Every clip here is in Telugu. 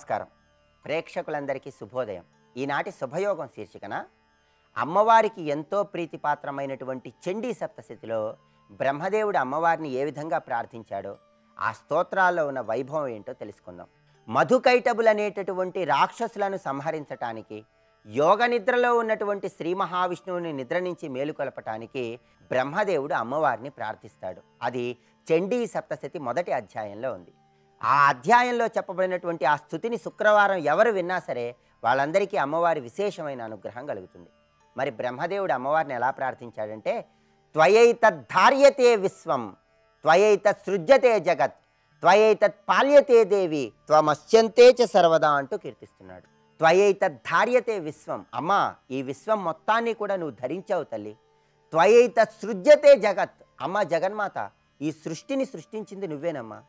నమస్కారం. ప్రేక్షకులందరికీ శుభోదయం. ఈనాటి శుభయోగం శీర్షికన అమ్మవారికి ఎంతో ప్రీతిపాత్రమైనటువంటి చండీ సప్తశతిలో బ్రహ్మదేవుడు అమ్మవారిని ఏ విధంగా ప్రార్థించాడో ఆ స్తోత్రాల్లో ఉన్న వైభవం ఏంటో తెలుసుకుందాం. మధుకైటబులు అనేటటువంటి రాక్షసులను సంహరించటానికి, యోగ నిద్రలో ఉన్నటువంటి శ్రీ మహావిష్ణువుని నిద్ర నుంచి మేలుకొలపటానికి బ్రహ్మదేవుడు అమ్మవారిని ప్రార్థిస్తాడు. అది చండీ సప్తశతి మొదటి అధ్యాయంలో ఉంది. ఆ అధ్యాయంలో చెప్పబడినటువంటి ఆ స్తుతిని శుక్రవారం ఎవరు విన్నా సరే వాళ్ళందరికీ అమ్మవారి విశేషమైన అనుగ్రహం కలుగుతుంది. మరి బ్రహ్మదేవుడు అమ్మవారిని ఎలా ప్రార్థించాడంటే, త్వయైతద్ధార్యతే విశ్వం, త్వయైతత్ సృజ్యతే జగత్, త్వయైతత్ పాల్యతే దేవి, త్వమస్యంతే చ సర్వదా అంటూ కీర్తిస్తున్నాడు. త్వయైతద్ధార్యతే విశ్వం, అమ్మా ఈ విశ్వం మొత్తాన్ని కూడా నువ్వు ధరించావు తల్లి. త్వయైతత్ సృజ్యతే జగత్, అమ్మ జగన్మాత ఈ సృష్టిని సృష్టించింది నువ్వేనమ్మా.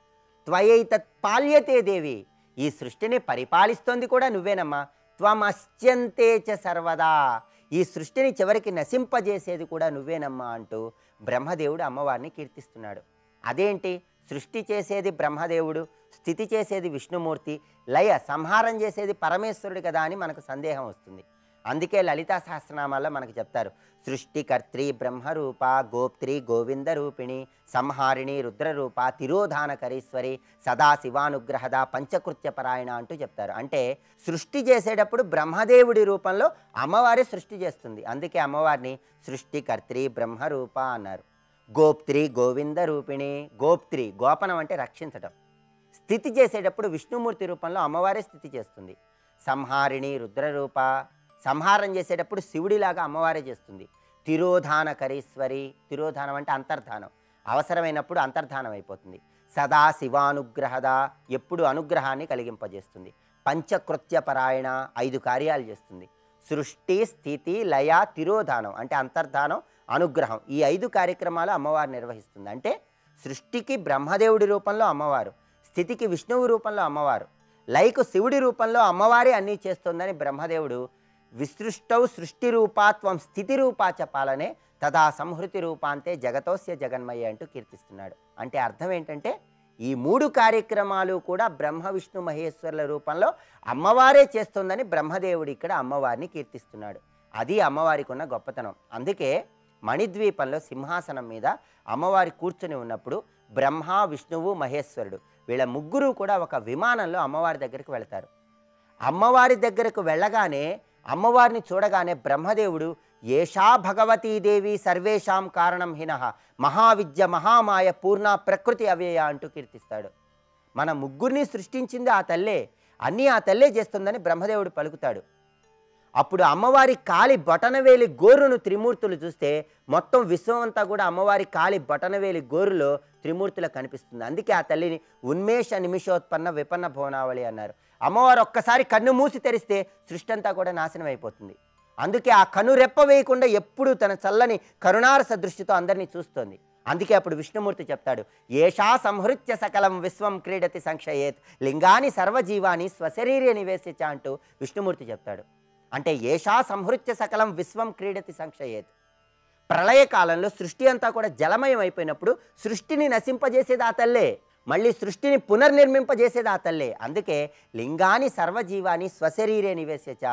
త్వయైతత్ పాల్యతే దేవి, ఈ సృష్టిని పరిపాలిస్తోంది కూడా నువ్వేనమ్మా. త్వమస్యంతే చ సర్వదా, ఈ సృష్టిని చివరికి నశింపజేసేది కూడా నువ్వేనమ్మా అంటూ బ్రహ్మదేవుడు అమ్మవారిని కీర్తిస్తున్నాడు. అదేంటి, సృష్టి చేసేది బ్రహ్మదేవుడు, స్థితి చేసేది విష్ణుమూర్తి, లయ సంహారం చేసేది పరమేశ్వరుడు కదా అని మనకు సందేహం వస్తుంది. అందుకే లలితా సహస్రనామాల్లో మనకు చెప్తారు, సృష్టికర్త్రి బ్రహ్మరూప, గోప్త్రి గోవింద రూపిణి, సంహారిణి రుద్రరూప, తిరోధానకరీశ్వరి, సదాశివానుగ్రహద, పంచకృత్యపరాయణ అంటూ చెప్తారు. అంటే సృష్టి చేసేటప్పుడు బ్రహ్మదేవుడి రూపంలో అమ్మవారి సృష్టి చేస్తుంది. అందుకే అమ్మవారిని సృష్టికర్త్రి బ్రహ్మరూప అన్నారు. గోప్త్రి గోవింద రూపిణి, గోప్త్రి గోపనం అంటే రక్షించటం. స్థితి చేసేటప్పుడు విష్ణుమూర్తి రూపంలో అమ్మవారే స్థితి చేస్తుంది. సంహారిణి రుద్రరూప, సంహారం చేసేటప్పుడు శివుడిలాగా అమ్మవారే చేస్తుంది. తిరోధానకరీశ్వరి, తిరోధానం అంటే అంతర్ధానం, అవసరమైనప్పుడు అంతర్ధానం అయిపోతుంది. సదాశివానుగ్రహద, ఎప్పుడు అనుగ్రహాన్ని కలిగింపజేస్తుంది. పంచకృత్యపరాయణ, 5 కార్యాలు చేస్తుంది. సృష్టి స్థితి లయ తిరోధానం అంటే అంతర్ధానం అనుగ్రహం, ఈ 5 కార్యక్రమాలు అమ్మవారు నిర్వహిస్తుంది. అంటే సృష్టికి బ్రహ్మదేవుడి రూపంలో అమ్మవారు, స్థితికి విష్ణువు రూపంలో అమ్మవారు, లయకు శివుడి రూపంలో అమ్మవారే అన్నీ చేస్తుందని బ్రహ్మదేవుడు విసృష్టౌ సృష్టి రూపాత్వం స్థితి రూపాచ పాలనే తదా సంహృతి రూపాంతే జగతోస్య జగన్మయ్య అంటూ కీర్తిస్తున్నాడు. అంటే అర్థం ఏంటంటే, ఈ 3 కార్యక్రమాలు కూడా బ్రహ్మ విష్ణు మహేశ్వరుల రూపంలో అమ్మవారే చేస్తుందని బ్రహ్మదేవుడు ఇక్కడ అమ్మవారిని కీర్తిస్తున్నాడు. అది అమ్మవారికి ఉన్న గొప్పతనం. అందుకే మణిద్వీపంలో సింహాసనం మీద అమ్మవారి కూర్చుని ఉన్నప్పుడు బ్రహ్మ విష్ణువు మహేశ్వరుడు వీళ్ళ ముగ్గురు కూడా ఒక విమానంలో అమ్మవారి దగ్గరికి వెళతారు. అమ్మవారి దగ్గరకు వెళ్ళగానే, అమ్మవారిని చూడగానే బ్రహ్మదేవుడు ఏషా భగవతీదేవి సర్వేషాం కారణం హినః, మహావిద్య మహామాయ పూర్ణ ప్రకృతి అవ్యయ అంటూ కీర్తిస్తాడు. మన ముగ్గురిని సృష్టించింది ఆ తల్లే, అన్నీ ఆ తల్లే చేస్తుందని బ్రహ్మదేవుడు పలుకుతాడు. అప్పుడు అమ్మవారి కాలి బొటనవేలి గోరును త్రిమూర్తులు చూస్తే మొత్తం విశ్వం అంతా కూడా అమ్మవారి కాలి బొటనవేలి గోరులో త్రిమూర్తులు కనిపిస్తుంది. అందుకే ఆ తల్లిని ఉన్మేష నిమిషోత్పన్న విపన్న భువనావళి అన్నారు. అమ్మవారు ఒక్కసారి కన్ను మూసి తెరిస్తే సృష్టి అంతా కూడా నాశనం అయిపోతుంది. అందుకే ఆ కన్ను రెప్ప వేయకుండా ఎప్పుడూ తన చల్లని కరుణారస దృష్టితో అందరినీ చూస్తోంది. అందుకే అప్పుడు విష్ణుమూర్తి చెప్తాడు, ఏషా సంహృత్య సకలం విశ్వం క్రీడతి సంక్షయేత్, లింగాని సర్వజీవాని స్వశరీరే నివేశించ అంటూ విష్ణుమూర్తి చెప్తాడు. అంటే ఏషా సంహృత్య సకలం విశ్వం క్రీడతి సంక్షయేత్, ప్రళయకాలంలో సృష్టి అంతా కూడా జలమయం అయిపోయినప్పుడు సృష్టిని నశింపజేసేది ఆ తల్లే, మళ్ళీ సృష్టిని పునర్నిర్మింపజేసేది ఆ తల్లే. అందుకే లింగాని సర్వజీవాని స్వశరీరే నివేశించ,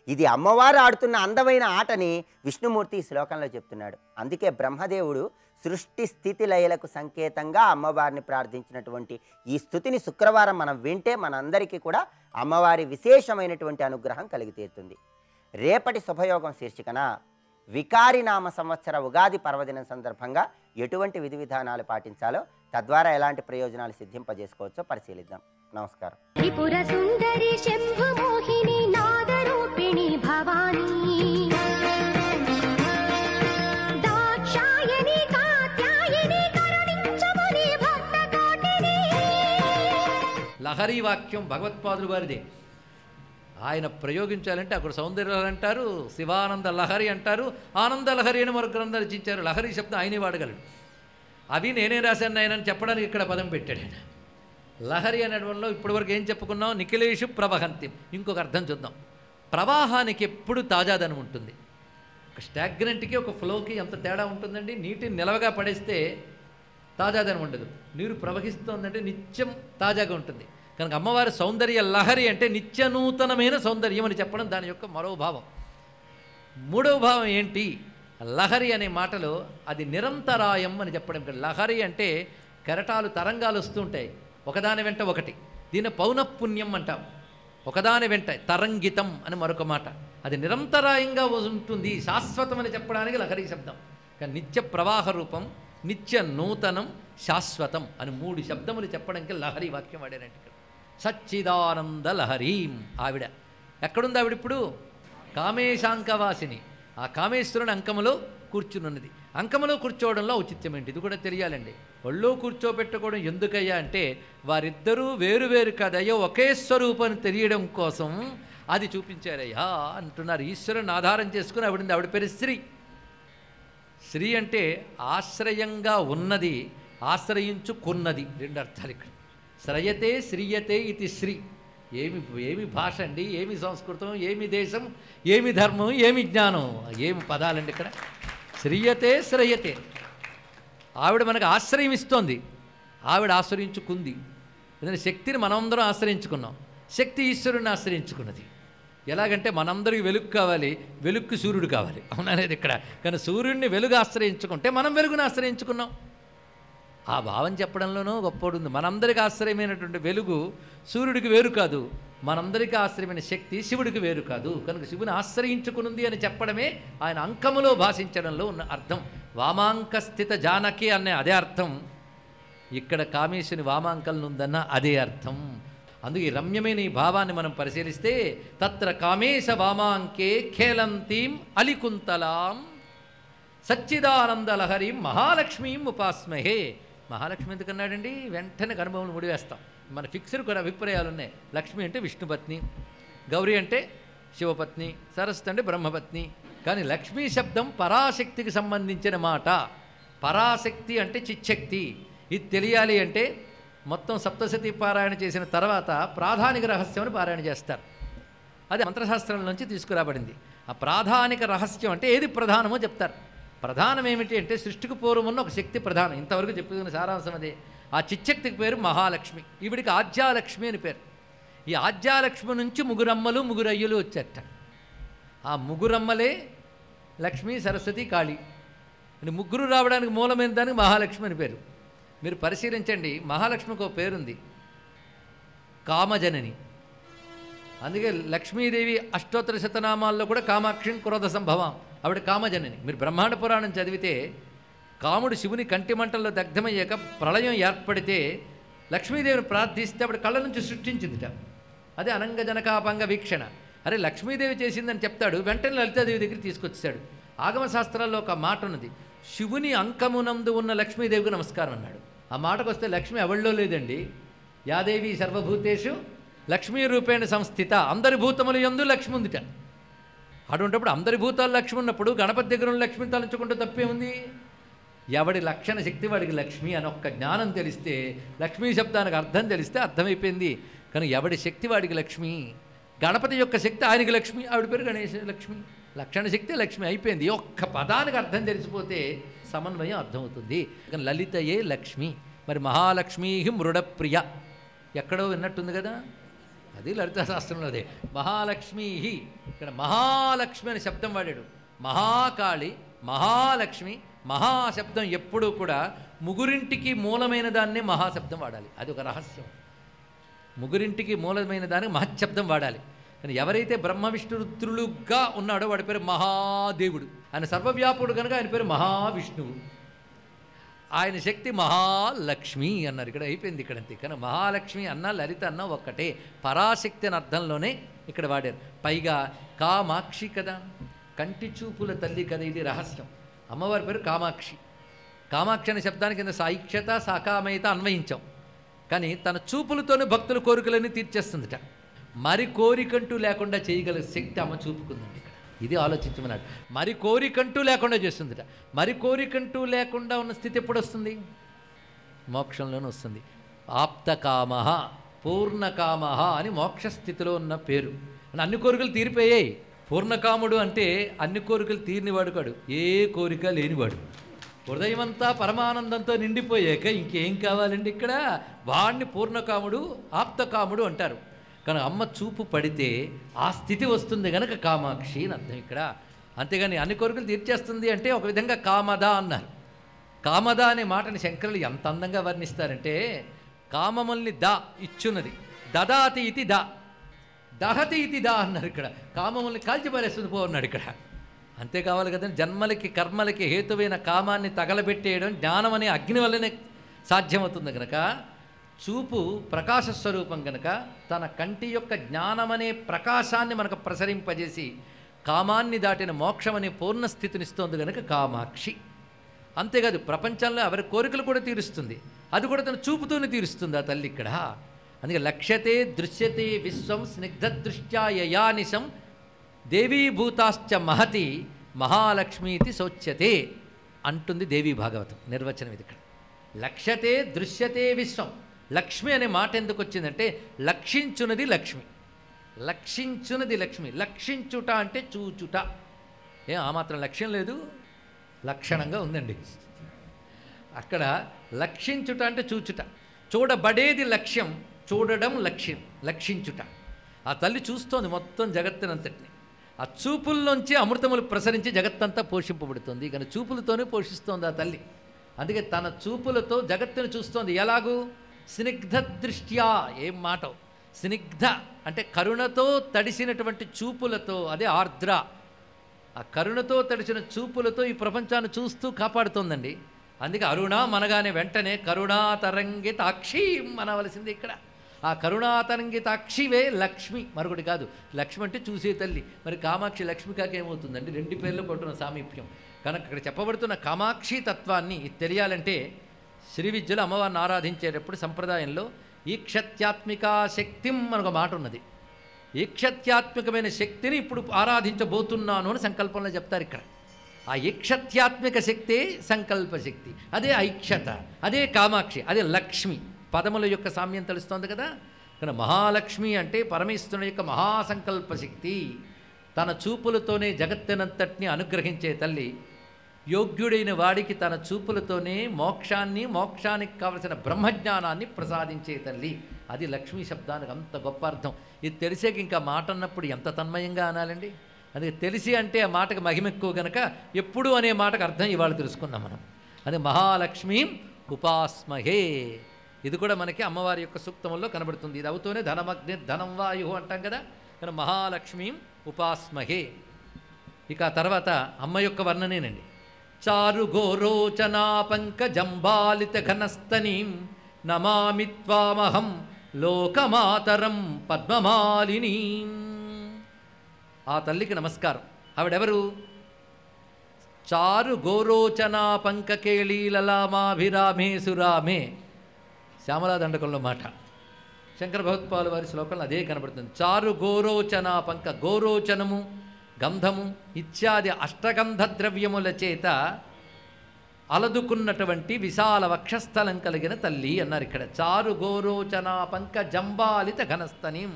ఇది అమ్మవారు ఆడుతున్న అందమైన ఆటని విష్ణుమూర్తి ఈ శ్లోకంలో చెప్తున్నాడు. అందుకే బ్రహ్మదేవుడు సృష్టి స్థితి లయలకు సంకేతంగా అమ్మవారిని ప్రార్థించినటువంటి ఈ స్తుతిని శుక్రవారం మనం వింటే మనందరికీ కూడా అమ్మవారి విశేషమైనటువంటి అనుగ్రహం కలిగి తీరుతుంది. రేపటి శుభయోగం శీర్షికన వికారినామ సంవత్సర ఉగాది పర్వదినం సందర్భంగా ఎటువంటి విధి విధానాలు పాటించాలో, తద్వారా ఎలాంటి ప్రయోజనాలు సిద్ధింపజేసుకోవచ్చో పరిశీలిద్దాం. నమస్కారం. త్రిపుర సుందరి శంభు మోహిని నాదరూపిణి భవానీ, దాక్షాయణి కాత్యాయని కరుణించముని భక్త కోటిని. లహరి వాక్యం భగవత్పాదులు వారిదే. ఆయన ప్రయోగించాలంటే అక్కడ సౌందర్యాలు అంటారు, శివానంద లహరి అంటారు, ఆనంద లహరి అని మరొక గ్రంథాలు రచించారు. లహరి శబ్దం ఆయనే వాడగలడు. అవి నేనే రాశాను ఆయన అని చెప్పడానికి ఇక్కడ పదం పెట్టాడు ఆయన. లహరి అనడంలో ఇప్పటివరకు ఏం చెప్పుకున్నాం, నిఖిలేషు ప్రవహంతి. ఇంకొక అర్థం చూద్దాం. ప్రవాహానికి ఎప్పుడు తాజాదనం ఉంటుంది. ఒక స్టాగ్నెంట్కి ఒక ఫ్లోకి ఎంత తేడా ఉంటుందండి. నీటిని నిలవగా పడేస్తే తాజాదనం ఉండదు. నీరు ప్రవహిస్తోందంటే నిత్యం తాజాగా ఉంటుంది. కనుక అమ్మవారి సౌందర్య లహరి అంటే నిత్యనూతనమైన సౌందర్యం అని చెప్పడం దాని యొక్క మరో భావం. మూడవ భావం ఏంటి? లహరి అనే మాటలో అది నిరంతరాయం అని చెప్పడం. లహరి అంటే కెరటాలు తరంగాలు వస్తుంటాయి ఒకదాని వెంట ఒకటి, దీన్ని పౌనఃపుణ్యం అంటాం. ఒకదాని వెంట తరంగితం అని మరొక మాట. అది నిరంతరాయంగా ఉంటుంది, శాశ్వతం అని చెప్పడానికి లహరి శబ్దం. కానీ నిత్య ప్రవాహ రూపం, నిత్య నూతనం, శాశ్వతం అని 3 శబ్దములు చెప్పడానికి లహరి వాక్యం వాడారంటే ఇక్కడ. సచ్చిదానంద లహరీం. ఆవిడ ఎక్కడుంది? ఆవిడ ఇప్పుడు కామేశాంకవాసిని. ఆ కామేశ్వరుని అంకములో కూర్చునున్నది. అంకములో కూర్చోవడంలో ఔచిత్యం ఏంటి? ఇది కూడా తెలియాలండి. ఒళ్ళో కూర్చోబెట్టుకోవడం ఎందుకయ్యా అంటే వారిద్దరూ వేరువేరు కదయ్యో ఒకే స్వరూపాన్ని తెలియడం కోసం అది చూపించారయ్యా అంటున్నారు. ఈశ్వరుని ఆధారం చేసుకుని ఆవిడింది. ఆవిడ పేరు శ్రీ. శ్రీ అంటే ఆశ్రయంగా ఉన్నది, ఆశ్రయించుకున్నది. 2 అర్థాలు ఇక్కడ. శ్రయతే శ్రీయతే ఇది శ్రీ. ఏమి భాష అండి, ఏమి సంస్కృతం, ఏమి దేశం, ఏమి ధర్మం, ఏమి జ్ఞానం, ఏమి పదాలండి ఇక్కడ. శ్రీయతే శ్రయతే. ఆవిడ మనకు ఆశ్రయం ఇస్తోంది, ఆవిడ ఆశ్రయించుకుంది. ఎందుకంటే శక్తిని మనందరం ఆశ్రయించుకున్నాం, శక్తి ఈశ్వరుని ఆశ్రయించుకున్నది. ఎలాగంటే మనందరికీ వెలుగు కావాలి, వెలుగుకి సూర్యుడు కావాలి, అవుననేది ఇక్కడ. కానీ సూర్యుడిని వెలుగు ఆశ్రయించుకుంటే మనం వెలుగుని ఆశ్రయించుకున్నాం. ఆ భావం చెప్పడంలోనూ గొప్పడుంది. మనందరికీ ఆశ్రయమైనటువంటి వెలుగు సూర్యుడికి వేరు కాదు, మనందరికీ ఆశ్రయమైన శక్తి శివుడికి వేరు కాదు. కనుక శివుని ఆశ్రయించుకునుంది అని చెప్పడమే ఆయన అంకములో భాషించడంలో ఉన్న అర్థం. వామాంక స్థిత జానకి అనే అదే అర్థం. ఇక్కడ కామేశుని వామాంకలనుందన్న అదే అర్థం. అందుకే ఈ రమ్యమైన ఈ భావాన్ని మనం పరిశీలిస్తే తత్ర కామేశ వామాంకే ఖేలంతీం అలికుంతలాం సచ్చిదానందలహరీం మహాలక్ష్మీం ఉపాస్మహే. మహాలక్ష్మి ఎందుకన్నాడండి? వెంటనే అనుభవం ముడివేస్తాం. మన ఫిక్స్డ్ కూడా అభిప్రాయాలు ఉన్నాయి. లక్ష్మి అంటే విష్ణుపత్ని, గౌరీ అంటే శివపత్ని, సరస్వతి అంటే బ్రహ్మపత్ని. కానీ లక్ష్మీ శబ్దం పరాశక్తికి సంబంధించిన మాట. పరాశక్తి అంటే చిచ్చక్తి. ఇది తెలియాలి అంటే మొత్తం సప్తశతి పారాయణ చేసిన తర్వాత ప్రాధానిక రహస్యం అని పారాయణ చేస్తారు. అది మంత్రశాస్త్రం నుంచి తీసుకురాబడింది. ఆ ప్రాధానిక రహస్యం అంటే ఏది ప్రధానమో చెప్తారు. ప్రధానం ఏమిటి అంటే సృష్టికి పూర్వం ఉన్న ఒక శక్తి ప్రధానం. ఇంతవరకు చెప్పుకున్న సారాంశం అదే. ఆ చిచ్చక్తికి పేరు మహాలక్ష్మి. ఈవిడికి ఆద్యాలక్ష్మి అని పేరు. ఈ ఆద్యాలక్ష్మి నుంచి ముగ్గురమ్మలు ముగ్గురయ్యలు వచ్చారట. ఆ ముగ్గురమ్మలే లక్ష్మి, సరస్వతి, కాళీ అని ముగ్గురు రావడానికి మూలమైన దానికి మహాలక్ష్మి అని పేరు. మీరు పరిశీలించండి, మహాలక్ష్మికి ఒక పేరుంది, కామజనని. అందుకే లక్ష్మీదేవి అష్టోత్తర శతనామాల్లో కూడా కామాక్షిం క్రోధ సంభవం, ఆవిడ కామజనని. మీరు బ్రహ్మాండ పురాణం చదివితే కాముడు శివుని కంటి మంటల్లో దగ్ధమయ్యాక ప్రళయం ఏర్పడితే లక్ష్మీదేవిని ప్రార్థిస్తే ఆవిడ కళ్ళ నుంచి సృష్టించిందిట. అదే అనంగజనకాపంగ వీక్షణ. అరే లక్ష్మీదేవి చేసిందని చెప్తాడు, వెంటనే లలితాదేవి దగ్గర తీసుకొచ్చాడు. ఆగమ శాస్త్రాల్లో ఒక మాట ఉన్నది, శివుని అంకమునందు ఉన్న లక్ష్మీదేవికి నమస్కారం అన్నాడు. ఆ మాటకు వస్తే లక్ష్మి ఎవళ్ళో లేదండి. యాదేవి సర్వభూతేషు లక్ష్మీ రూపేణ సంస్థిత. అందరి భూతములు యందు లక్ష్మి ఉందిట. అటువంటిప్పుడు అందరి భూతాలు లక్ష్మి ఉన్నప్పుడు గణపతి దగ్గర ఉన్న లక్ష్మిని తలంచుకుంటూ తప్పే ఉంది. ఎవడి లక్షణ శక్తి వాడికి లక్ష్మి అని ఒక్క జ్ఞానం తెలిస్తే, లక్ష్మీ శబ్దానికి అర్థం తెలిస్తే అర్థమైపోయింది. కానీ ఎవడి శక్తి వాడికి లక్ష్మి, గణపతి యొక్క శక్తి ఆయనకి లక్ష్మి, ఆవిడ పేరు గణేశ లక్ష్మి. లక్షణ శక్తి లక్ష్మి అయిపోయింది. ఒక్క పదానికి అర్థం తెలిసిపోతే సమన్వయం అర్థమవుతుంది. కానీ లలితయే లక్ష్మి. మరి మహాలక్ష్మీ మృడప్రియ ఎక్కడో విన్నట్టుంది కదా, అది లలితా శాస్త్రంలో అదే. మహాలక్ష్మీ, ఇక్కడ మహాలక్ష్మి అనే శబ్దం వాడాడు. మహాకాళి, మహాలక్ష్మి. మహాశబ్దం ఎప్పుడూ కూడా ముగ్గురింటికి మూలమైన దాన్ని మహాశబ్దం వాడాలి. అది ఒక రహస్యం. ముగ్గురింటికి మూలమైన దానికి మహశబ్దం వాడాలి. కానీ ఎవరైతే బ్రహ్మ విష్ణు రుద్రులుగా ఉన్నాడో వాడి పేరు మహాదేవుడు. ఆయన సర్వవ్యాపుడు కనుక ఆయన పేరు మహావిష్ణువు. ఆయన శక్తి మహాలక్ష్మి అన్నారు. ఇక్కడ అయిపోయింది ఇక్కడ అంతే. కానీ మహాలక్ష్మి అన్న లలిత అన్న ఒక్కటే, పరాశక్తి అని అర్థంలోనే ఇక్కడ వాడారు. పైగా కామాక్షి కదా, కంటి చూపుల తల్లి కదా, ఇది రహస్యం. అమ్మవారి పేరు కామాక్షి. కామాక్షి అనే శబ్దానికి కింద సాయిక్షత సాకామయత అన్వయించాం. కానీ తన చూపులతోనే భక్తుల కోరికలన్నీ తీర్చేస్తుందిట. మరి కోరికంటూ లేకుండా చేయగల శక్తి అమ్మ చూపుకుందండి ఇక్కడ. ఇది ఆలోచించమన్నాడు. మరి కోరికంటూ లేకుండా చేస్తుందిట. మరి కోరికంటూ లేకుండా ఉన్న స్థితి ఎప్పుడు వస్తుంది? మోక్షంలోనే వస్తుంది. ఆప్తకామ పూర్ణకామ అని మోక్షస్థితిలో ఉన్న పేరు. అన్ని కోరికలు తీరిపోయాయి. పూర్ణకాముడు అంటే అన్ని కోరికలు తీరినవాడు కాడు, ఏ కోరిక లేనివాడు. హృదయమంతా పరమానందంతో నిండిపోయాక ఇంకేం కావాలండి ఇక్కడ? వాణ్ణి పూర్ణకాముడు ఆప్తకాముడు అంటారు. కానీ అమ్మ చూపు పడితే ఆ స్థితి వస్తుంది గనక కామాక్షి అని అర్థం ఇక్కడ. అంతేగాని అన్ని కోరికలు తీర్చేస్తుంది అంటే ఒక విధంగా కామద అన్నారు. కామద అనే మాటని శంకరులు ఎంత అందంగా వర్ణిస్తారంటే, కామముల్ని దా ఇచ్చున్నది, దదాతి ఇది దా, దహతి ఇది దా అన్నారు ఇక్కడ. కామముల్ని కాల్చిపారేస్తుంది పో అన్నాడు ఇక్కడ. అంతే కావాలి కదండి. జన్మలకి కర్మలకి హేతువైన కామాన్ని తగలబెట్టేయడం జ్ఞానం అనే అగ్ని వల్లనే సాధ్యమవుతుంది కనుక, చూపు ప్రకాశ స్వరూపం కనుక తన కంటి యొక్క జ్ఞానమనే ప్రకాశాన్ని మనకు ప్రసరింపజేసి కామాన్ని దాటిన మోక్షమనే పూర్ణస్థితినిస్తోంది కనుక కామాక్షి. అంతేకాదు ప్రపంచంలో ఎవరి కోరికలు కూడా తీరుస్తుంది, అది కూడా తన చూపుతోనే తీరుస్తుంది ఆ తల్లి ఇక్కడ. అందుకే లక్ష్యతే దృశ్యతే విశ్వం స్నిగ్ధదృష్ట్యా యయానిశం దేవీభూతాశ్చ మహతి మహాలక్ష్మీతి శోచ్యతే అంటుంది దేవీ భాగవతం నిర్వచనం ఇది ఇక్కడ. లక్ష్యతే దృశ్యతే విశ్వం. లక్ష్మి అనే మాట ఎందుకు వచ్చిందంటే లక్షించున్నది లక్ష్మి, లక్షించున్నది లక్ష్మి. లక్షించుట అంటే చూచుట. ఆ మాత్రం లక్ష్యం లేదు, లక్షణంగా ఉందండి అక్కడ. లక్షించుట అంటే చూచుట, చూడబడేది లక్ష్యం, చూడడం లక్ష్యం, లక్షించుట. ఆ తల్లి చూస్తోంది మొత్తం జగత్తునంతటిని. ఆ చూపుల్లోంచి అమృతములు ప్రసరించి జగత్తంతా పోషింపబడుతుంది. కానీ చూపులతోనే పోషిస్తోంది ఆ తల్లి. అందుకే తన చూపులతో జగత్తును చూస్తోంది. ఎలాగూ స్నిగ్ధ దృష్ట్యా. ఏం మాట! స్నిగ్ధ అంటే కరుణతో తడిసినటువంటి చూపులతో, అదే ఆర్ద్ర. ఆ కరుణతో తడిసిన చూపులతో ఈ ప్రపంచాన్ని చూస్తూ కాపాడుతోందండి. అందుకే అరుణ మనగానే వెంటనే కరుణాతరంగితాక్షి అనవలసింది ఇక్కడ. ఆ కరుణాతరంగితాక్షివే లక్ష్మి, మరొకటి కాదు. లక్ష్మి అంటే చూసే తల్లి. మరి కామాక్షి లక్ష్మి కాకేమవుతుందండి? రెండు పేర్లు కొట్టున్న సామీప్యం కనుక ఇక్కడ చెప్పబడుతున్న కామాక్షి తత్వాన్ని తెలియాలంటే శ్రీ విద్యలో అమ్మవారిని ఆరాధించేటప్పుడు సంప్రదాయంలో ఈక్షత్యాత్మికా శక్తిం మనకు మాట ఉన్నది. ఈక్షత్యాత్మికమైన శక్తిని ఇప్పుడు ఆరాధించబోతున్నాను అని సంకల్పంలో చెప్తారు ఇక్కడ. ఆ ఈక్షత్యాత్మిక శక్తే సంకల్ప శక్తి, అదే ఐక్షత, అదే కామాక్షి, అదే లక్ష్మి. పదముల యొక్క సామ్యం తెలుస్తోంది కదా. కానీ మహాలక్ష్మి అంటే పరమేశ్వరుని యొక్క మహాసంకల్ప శక్తి. తన చూపులతోనే జగత్తునంతటిని అనుగ్రహించే తల్లి. యోగ్యుడైన వాడికి తన చూపులతోనే మోక్షానికి కావలసిన బ్రహ్మజ్ఞానాన్ని ప్రసాదించే తల్లి. అది లక్ష్మీ శబ్దానికి అంత గొప్ప అర్థం. ఇది తెలిసేకి ఇంకా మాట అన్నప్పుడు ఎంత తన్మయంగా అనాలండి. అందుకే తెలిసి అంటే ఆ మాటకు మహిమ ఎక్కువ గనక ఎప్పుడు అనే మాటకు అర్థం ఇవాళ తెలుసుకుందాం మనం. అది మహాలక్ష్మీం ఉపాస్మహే. ఇది కూడా మనకి అమ్మవారి యొక్క సూక్తముల్లో కనబడుతుంది. ఇది అవుతూనే ధనమగ్ని ధనం వాయు అంటాం కదా. కానీ మహాలక్ష్మీం ఉపాస్మహే. ఇక తర్వాత అమ్మ యొక్క వర్ణనేనండి. చారు గోరోచనా పంకజంబాలిత ఘనస్తనీం నమామి త్వామహం లోకమాతరం పద్మమాలినీం. ఆ తల్లికి నమస్కారం. ఆవిడెవరు? చారు గోరోచనా పంకకేళీలలామాభిరామే సురామే. శ్యామలా దండకంలో మాట. శంకర భగవత్పాలు వారి శ్లోకంలో అదే కనబడుతుంది. చారు గోరోచనా పంక, గోరోచనము గంధము ఇత్యాది అష్టగంధ ద్రవ్యముల చేత అలదుకున్నటువంటి విశాల వక్షస్థలం కలిగిన తల్లి అన్నారు ఇక్కడ. చారు గోరోచనా పంక జంబాలిత ఘనస్తనీం.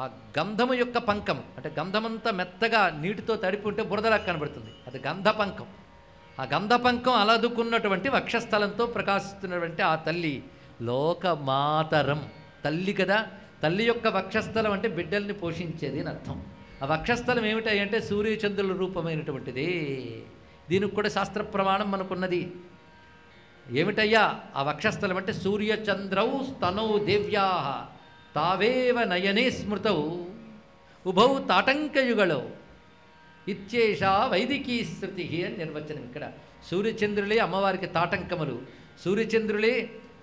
ఆ గంధము యొక్క పంకము అంటే గంధమంతా మెత్తగా నీటితో తడిపి ఉంటే బురదలా కనబడుతుంది, అది గంధపంకం. ఆ గంధపంకం అలదుకున్నటువంటి వక్షస్థలంతో ప్రకాశిస్తున్నటువంటి ఆ తల్లి లోకమాతరం. తల్లి కదా. తల్లి యొక్క వక్షస్థలం అంటే బిడ్డల్ని పోషించేది అని అర్థం. ఆ వక్షస్థలం ఏమిటంటే సూర్యచంద్రుల రూపమైనటువంటిది. దీనికి కూడా శాస్త్ర ప్రమాణం మనకున్నది. ఏమిటయ్యా ఆ వక్షస్థలం అంటే సూర్యచంద్రౌ స్తనౌ దేవ్యా తావేవ నయనే స్మృతౌ ఉభౌ తాటంకయుగళౌ ఇత్యేషా వైదికీ శృతి అని నిర్వచనం ఇక్కడ. సూర్యచంద్రులే అమ్మవారికి తాటంకములు, సూర్యచంద్రులే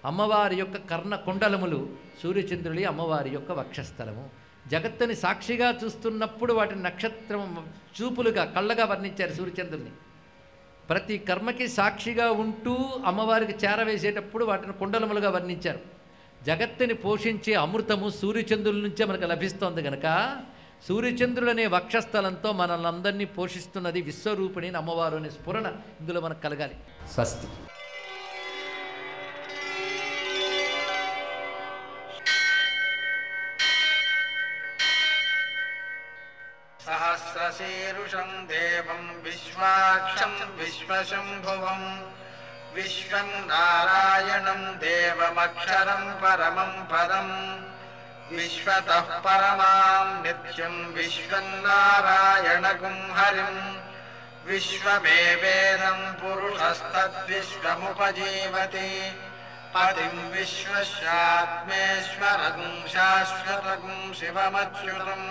అమ్మవారి యొక్క కర్ణ కుండలములు, సూర్యచంద్రులే అమ్మవారి యొక్క వక్షస్థలము. జగత్తుని సాక్షిగా చూస్తున్నప్పుడు వాటిని నక్షత్రం చూపులుగా కళ్ళగా వర్ణించారు సూర్యచంద్రుల్ని. ప్రతి కర్మకి సాక్షిగా ఉంటూ అమ్మవారికి చేరవేసేటప్పుడు వాటిని కుండలములుగా వర్ణించారు. జగత్తుని పోషించే అమృతము సూర్యచంద్రుల నుంచే మనకు లభిస్తోంది కనుక సూర్యచంద్రులనే వక్షస్థలంతో మనల్ని అందరినీ పోషిస్తున్నది విశ్వరూపిణి అమ్మవారు అనే స్ఫురణ ఇందులో మనకు కలగాలి. స్వస్తి. సహస్రశీరుషం దేవం విశ్వాక్షం విశ్వశంభువం విశ్వం నారాయణం దేవమక్షరం పరమం పదం విశ్వతః పరమాం నిత్యం విశ్వం నారాయణగుం హరిం విశ్వమేవేదం పురుషస్తద్విశ్వముపజీవతి పతిం విశ్వస్యాత్మేశ్వరగుం శాశ్వతగుం శివమచ్యుతం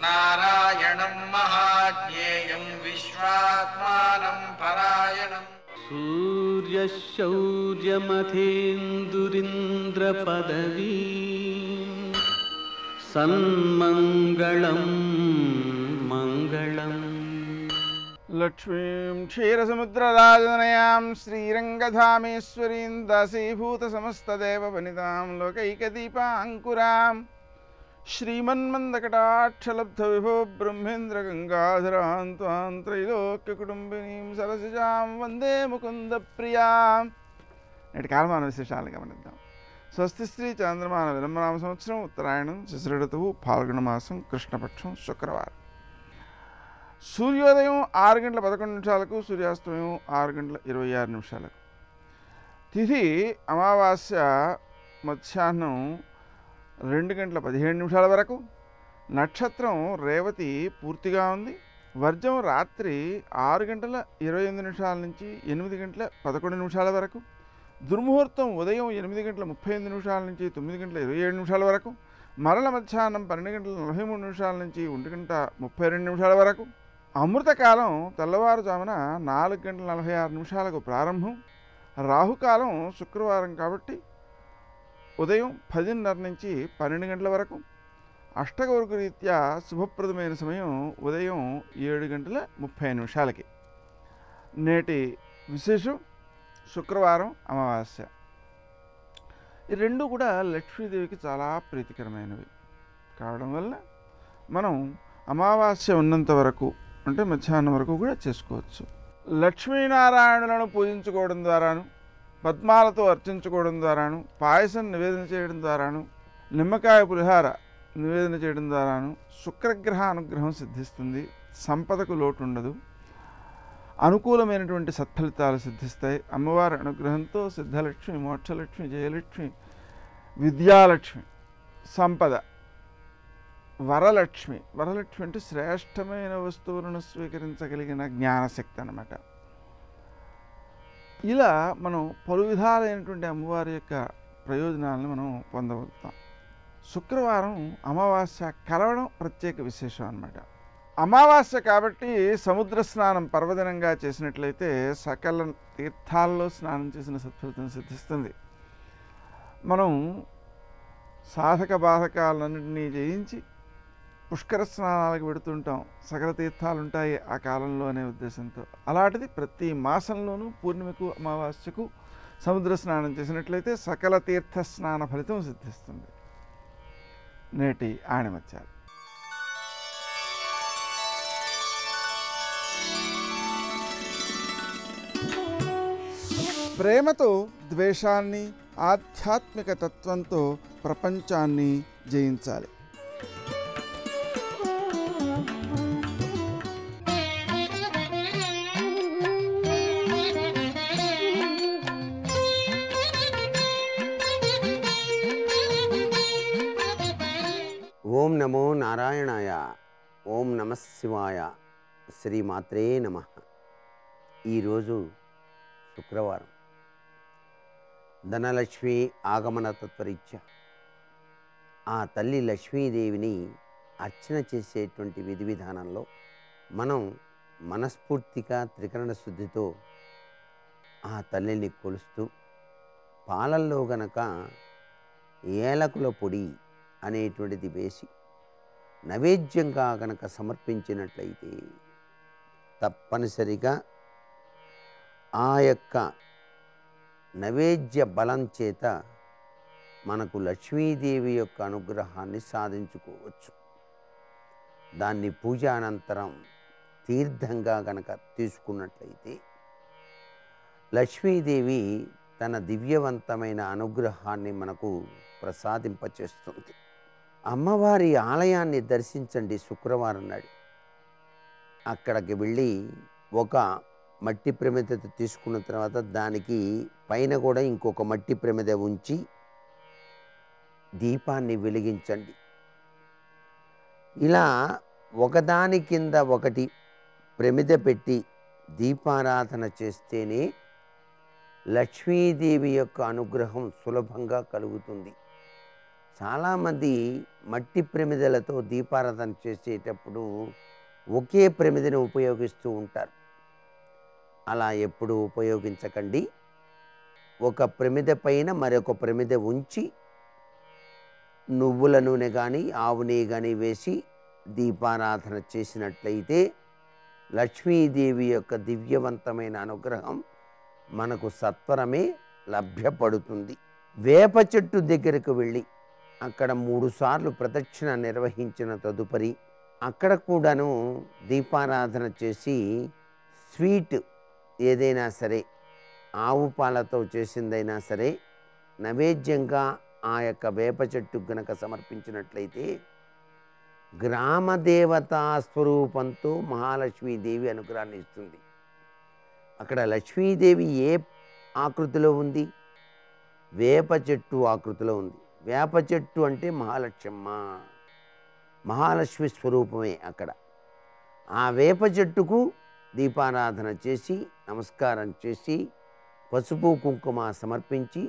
నారాయణం మహాజ్ఞేయం విశ్వాత్మానం పరాయణం. సూర్యశౌర్యమథేందురింద్రపదవీ సన్మంగళం మంగళం. లక్ష్మీం క్షీరసముద్రరాజనయాం శ్రీరంగధామేశ్వరీం దాసీభూతసమస్తదేవవనితాం లోకైకదీపాంకురాం శ్రీమన్మందకటాక్షలబ్ధవిభో బ్రహ్మేంద్రగంగాధరాం త్వాం త్రైలోక్యకుటుంబినీం సరసిజాం వందే ముకుందప్రియాం. నేటి కాలమాన విశేషాలను గమనిద్దాం. స్వస్తి శ్రీ చాంద్రమాన విలంబనామ సంవత్సరం ఉత్తరాయణం శిశిరఋతువు ఫాల్గుణ మాసం కృష్ణపక్షం శుక్రవారం. సూర్యోదయం 6:11 సూర్యాస్తమయం 6:26. తిథి అమావాస్య మధ్యాహ్నం 2:17 వరకు. నక్షత్రం రేవతి పూర్తిగా ఉంది. వర్జం రాత్రి 6:28 నుంచి 8:11 వరకు. దుర్ముహూర్తం ఉదయం 8:35 నుంచి 9:27 వరకు. మరల మధ్యాహ్నం 12:43 నుంచి 1:32 వరకు. అమృతకాలం తెల్లవారుజామున 4:46 ప్రారంభం. రాహుకాలం శుక్రవారం కాబట్టి ఉదయం 10:30 నుంచి 12 గంటల వరకు. అష్టగౌరుకు రీత్యా శుభప్రదమైన సమయం ఉదయం 7:30. నేటి విశేషం శుక్రవారం అమావాస్య. ఈ రెండు కూడా లక్ష్మీదేవికి చాలా ప్రీతికరమైనవి కావడం వల్ల మనం అమావాస్య ఉన్నంత వరకు అంటే మధ్యాహ్నం వరకు కూడా చేసుకోవచ్చు. లక్ష్మీనారాయణులను పూజించుకోవడం ద్వారాను, పద్మాలతో అర్చించుకోవడం ద్వారాను, పాయసం నివేదన చేయడం ద్వారాను, నిమ్మకాయ పులిహార నివేదన చేయడం ద్వారాను శుక్రగ్రహ అనుగ్రహం సిద్ధిస్తుంది. సంపదకు లోటు ఉండదు. అనుకూలమైనటువంటి సత్ఫలితాలు సిద్ధిస్తాయి. అమ్మవారి అనుగ్రహంతో సిద్ధలక్ష్మి, మోక్షలక్ష్మి, జయలక్ష్మి, విద్యాలక్ష్మి, సంపద, వరలక్ష్మి. వరలక్ష్మి అంటే శ్రేష్టమైన వస్తువులను స్వీకరించగలిగిన జ్ఞానశక్తి అన్నమాట. ఇలా మనం పలు విధాలైనటువంటి అమ్మవారి యొక్క ప్రయోజనాలను మనం పొందగలుగుతాం. శుక్రవారం అమావాస్య కలవడం ప్రత్యేక విశేషం అన్నమాట. అమావాస్య కాబట్టి సముద్ర స్నానం పర్వదినంగా చేసినట్లయితే సకల తీర్థాల్లో స్నానం చేసిన సత్ఫలితం సిద్ధిస్తుంది. మనం సాధక బాధకాలన్నింటినీ జయించి పుష్కర స్నానాలకు పెడుతుంటాం. సకల తీర్థాలు ఉంటాయి ఆ కాలంలో అనే ఉద్దేశంతో. అలాంటిది ప్రతి మాసంలోనూ పూర్ణిమకు అమావాస్యకు సముద్ర స్నానం చేసినట్లయితే సకల తీర్థ స్నాన ఫలితం సిద్ధిస్తుంది. నేటి ఆణిమత్యాలు. ప్రేమతో ద్వేషాన్ని, ఆధ్యాత్మిక తత్వంతో ప్రపంచాన్ని జయించాలి. ఓం నమో నారాయణాయ. ఓం నమః శివాయ. శ్రీమాత్రే నమః. ఈరోజు శుక్రవారం. ధనలక్ష్మి ఆగమన తత్వరీత్యా ఆ తల్లి లక్ష్మీదేవిని అర్చన చేసేటువంటి విధి విధానంలో మనం మనస్ఫూర్తిగా త్రికరణ శుద్ధితో ఆ తల్లిని కొలుస్తూ పాలల్లో గనక ఏలకుల పొడి అనేటువంటిది వేసి నైవేద్యంగా గనక సమర్పించినట్లయితే తప్పనిసరిగా ఆ యొక్క నైవేద్య బలం చేత మనకు లక్ష్మీదేవి యొక్క అనుగ్రహాన్ని సాధించుకోవచ్చు. దాన్ని పూజ అనంతరం తీర్థంగా గనక తీసుకున్నట్లయితే లక్ష్మీదేవి తన దివ్యవంతమైన అనుగ్రహాన్ని మనకు ప్రసాదింపచేస్తుంది. అమ్మవారి ఆలయాన్ని దర్శించండి శుక్రవారం నాడు. అక్కడికి వెళ్ళి ఒక మట్టి ప్రమిద తీసుకున్న తర్వాత దానికి పైన కూడా ఇంకొక మట్టి ప్రమిద ఉంచి దీపాన్ని వెలిగించండి. ఇలా ఒకదాని కింద ఒకటి ప్రమిద పెట్టి దీపారాధన చేస్తేనే లక్ష్మీదేవి యొక్క అనుగ్రహం సులభంగా కలుగుతుంది. చాలామంది మట్టి ప్రమిదలతో దీపారాధన చేసేటప్పుడు ఒకే ప్రమిదను ఉపయోగిస్తూ ఉంటారు. అలా ఎప్పుడు ఉపయోగించకండి. ఒక ప్రమిద పైన మరొక ప్రమిద ఉంచి నువ్వుల నూనె కానీ ఆవు నెయ్యి కానీ వేసి దీపారాధన చేసినట్లయితే లక్ష్మీదేవి యొక్క దివ్యవంతమైన అనుగ్రహం మనకు సత్వరమే లభ్యపడుతుంది. వేప చెట్టు దగ్గరకు వెళ్ళి అక్కడ 3 సార్లు ప్రదక్షిణ నిర్వహించిన తదుపరి అక్కడ కూడాను దీపారాధన చేసి స్వీట్ ఏదైనా సరే ఆవు పాలతో చేసిందైనా సరే నైవేద్యంగా ఆ యొక్క వేప చెట్టు గనక సమర్పించినట్లయితే గ్రామదేవతా స్వరూపంతో మహాలక్ష్మీదేవి అనుగ్రహాన్ని ఇస్తుంది. అక్కడ లక్ష్మీదేవి ఏ ఆకృతిలో ఉంది? వేప చెట్టు ఆకృతిలో ఉంది. వేప చెట్టు అంటే మహాలక్ష్మమ్మ, మహాలక్ష్మి స్వరూపమే అక్కడ. ఆ వేప చెట్టుకు దీపారాధన చేసి నమస్కారం చేసి పసుపు కుంకుమ సమర్పించి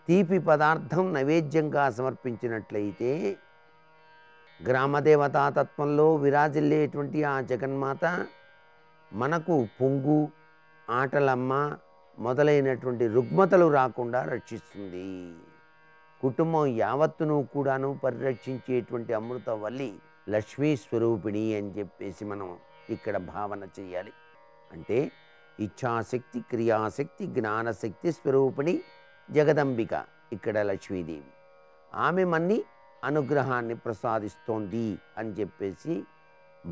తీపి పదార్థం నైవేద్యంగా సమర్పించినట్లయితే గ్రామదేవతాతత్వంలో విరాజిల్లేటువంటి ఆ జగన్మాత మనకు పొంగు ఆటలమ్మ మొదలైనటువంటి రుగ్మతలు రాకుండా రక్షిస్తుంది. కుటుంబం యావత్తును కూడాను పరిరక్షించేటువంటి అమృతవల్లి లక్ష్మీ స్వరూపిణి అని చెప్పేసి మనం ఇక్కడ భావన చేయాలి. అంటే ఇచ్ఛాశక్తి, క్రియాశక్తి, జ్ఞానశక్తి స్వరూపిణి జగదంబిక ఇక్కడ లక్ష్మీదేవి. ఆమె మన్ని అనుగ్రహాన్ని ప్రసాదిస్తోంది అని చెప్పేసి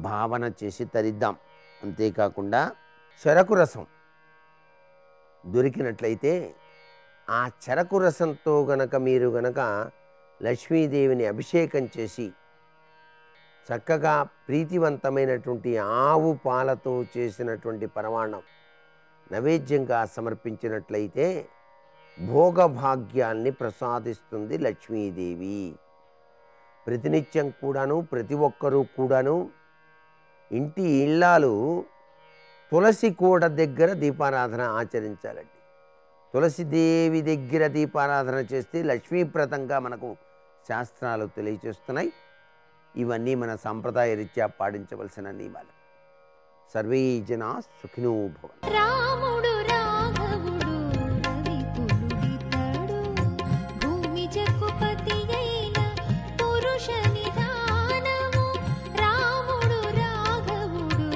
భావన చేసి తరిద్దాం. అంతేకాకుండా చెరకు రసం దొరికినట్లయితే ఆ చెరకు రసంతో గనక మీరు గనక లక్ష్మీదేవిని అభిషేకం చేసి చక్కగా ప్రీతివంతమైనటువంటి ఆవు పాలతో చేసినటువంటి పరమాన్నం నైవేద్యంగా సమర్పించినట్లయితే భోగభాగ్యాల్ని ప్రసాదిస్తుంది లక్ష్మీదేవి. ప్రతినిత్యం కూడాను ప్రతి ఒక్కరూ కూడాను ఇంటి ఇళ్ళాలు తులసి కోట దగ్గర దీపారాధన ఆచరించాలండి. తులసిదేవి దగ్గర దీపారాధన చేస్తే లక్ష్మీప్రదంగా మనకు శాస్త్రాలు తెలియచేస్తున్నాయి. ఇవన్నీ మన సాంప్రదాయ రీత్యా పాటించవలసిన నియమాలు. సర్వే జనా సుఖినో భవంతు. రాముడు రాఘవుడు రవి పులుడితడు భూమి జక్కుపతి అయిన పురుష నిధానము. రాముడు రాఘవుడు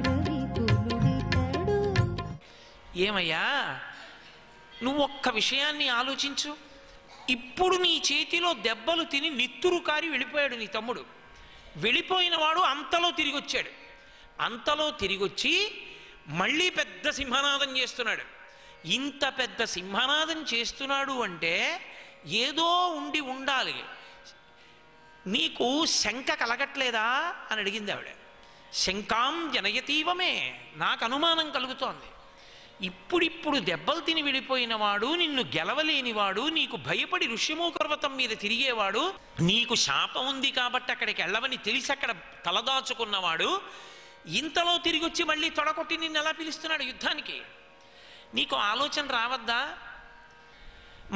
రవి పులుడితడు. ఏమయ్యా, నువ్వు ఒక్క విషయాన్ని ఆలోచించు. ఇప్పుడు నీ చేతిలో దెబ్బలు తిని నిత్తురు కారి వెళ్ళిపోయాడు నీ తమ్ముడు. వెళ్ళిపోయిన వాడు అంతలో తిరిగి వచ్చాడు. అంతలో తిరిగొచ్చి మళ్ళీ పెద్ద సింహనాదం చేస్తున్నాడు. ఇంత పెద్ద సింహనాదం చేస్తున్నాడు అంటే ఏదో ఉండి ఉండాలి. నీకు శంక కలగట్లేదా అని అడిగింది ఆవిడ. శంకాం జనయతీవమే, నాకు అనుమానం కలుగుతోంది. ఇప్పుడిప్పుడు దెబ్బలు తిని వెళ్ళిపోయిన వాడు, నిన్ను గెలవలేనివాడు, నీకు భయపడి ఋష్యమూక పర్వతం మీద తిరిగేవాడు, నీకు శాపం ఉంది కాబట్టి అక్కడికి వెళ్ళవని తెలిసి అక్కడ తలదాచుకున్నవాడు ఇంతలో తిరిగి వచ్చి మళ్ళీ తొడకొట్టి నిన్ను ఎలా పిలుస్తున్నాడు యుద్ధానికి? నీకు ఆలోచన రావద్దా?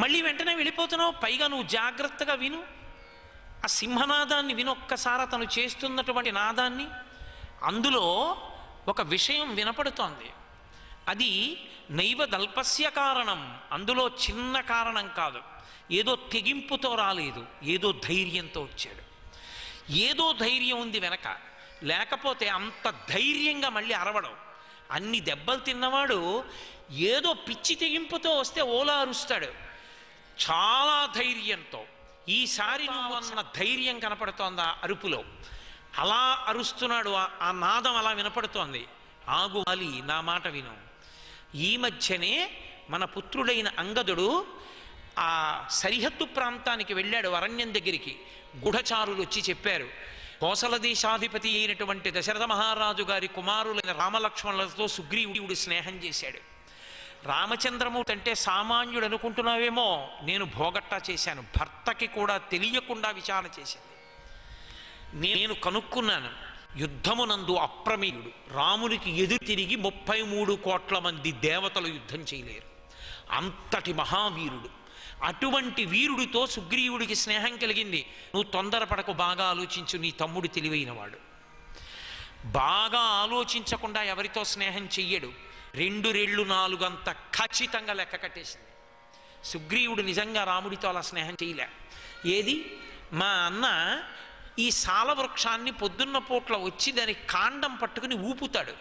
మళ్ళీ వెంటనే వెళ్ళిపోతున్నావు. పైగా నువ్వు జాగ్రత్తగా విను, ఆ సింహనాదాన్ని విను ఒక్కసారి, తను చేస్తున్నటువంటి నాదాన్ని. అందులో ఒక విషయం వినపడుతోంది. అది నైవ దల్పస్య కారణం, అందులో చిన్న కారణం కాదు. ఏదో తెగింపుతో రాలేదు, ఏదో ధైర్యంతో వచ్చాడు. ఏదో ధైర్యం ఉంది వెనక, లేకపోతే అంత ధైర్యంగా మళ్ళీ అరవడం. అన్ని దెబ్బలు తిన్నవాడు ఏదో పిచ్చి తెగింపుతో వస్తే ఓలా అరుస్తాడు. చాలా ధైర్యంతో, ఈసారి నువ్వు అన్న ధైర్యం కనపడుతోంది ఆ అరుపులో. అలా అరుస్తున్నాడు, ఆ నాదం అలా వినపడుతోంది. ఆగు వాలి, నా మాట విను. ఈ మధ్యనే మన పుత్రుడైన అంగదుడు ఆ సరిహద్దు ప్రాంతానికి వెళ్ళాడు, అరణ్యం దగ్గరికి. గూఢచారులు వచ్చి చెప్పారు, కోసల దేశాధిపతి అయినటువంటి దశరథ మహారాజు గారి కుమారులైన రామలక్ష్మణులతో సుగ్రీవుడు స్నేహం చేశాడు. రామచంద్రమూర్తి అంటే సామాన్యుడు అనుకుంటున్నావేమో, నేను భోగట్టా చేశాను. భర్తకి కూడా తెలియకుండా విచారణ చేసింది. నేను కనుక్కున్నాను, యుద్ధమునందు అప్రమేయుడు, రామునికి ఎదురు తిరిగి 33 కోట్ల మంది దేవతలు యుద్ధం చేయలేరు, అంతటి మహావీరుడు. అటువంటి వీరుడితో సుగ్రీవుడికి స్నేహం కలిగింది. నువ్వు తొందరపడకు, బాగా ఆలోచించు, నీ తమ్ముడు తెలివైనవాడు, బాగా ఆలోచించకుండా ఎవరితో స్నేహం చెయ్యడు. 2 రెళ్ళు 4 అంత ఖచ్చితంగా లెక్క కట్టేసింది. సుగ్రీవుడు నిజంగా రాముడితో అలా స్నేహం చేయలే. ఏది, మా అన్న ఈ సాల వృక్షాన్ని పొద్దున్న పూట్ల వచ్చి దాని కాండం పట్టుకుని ఊపుతాడు,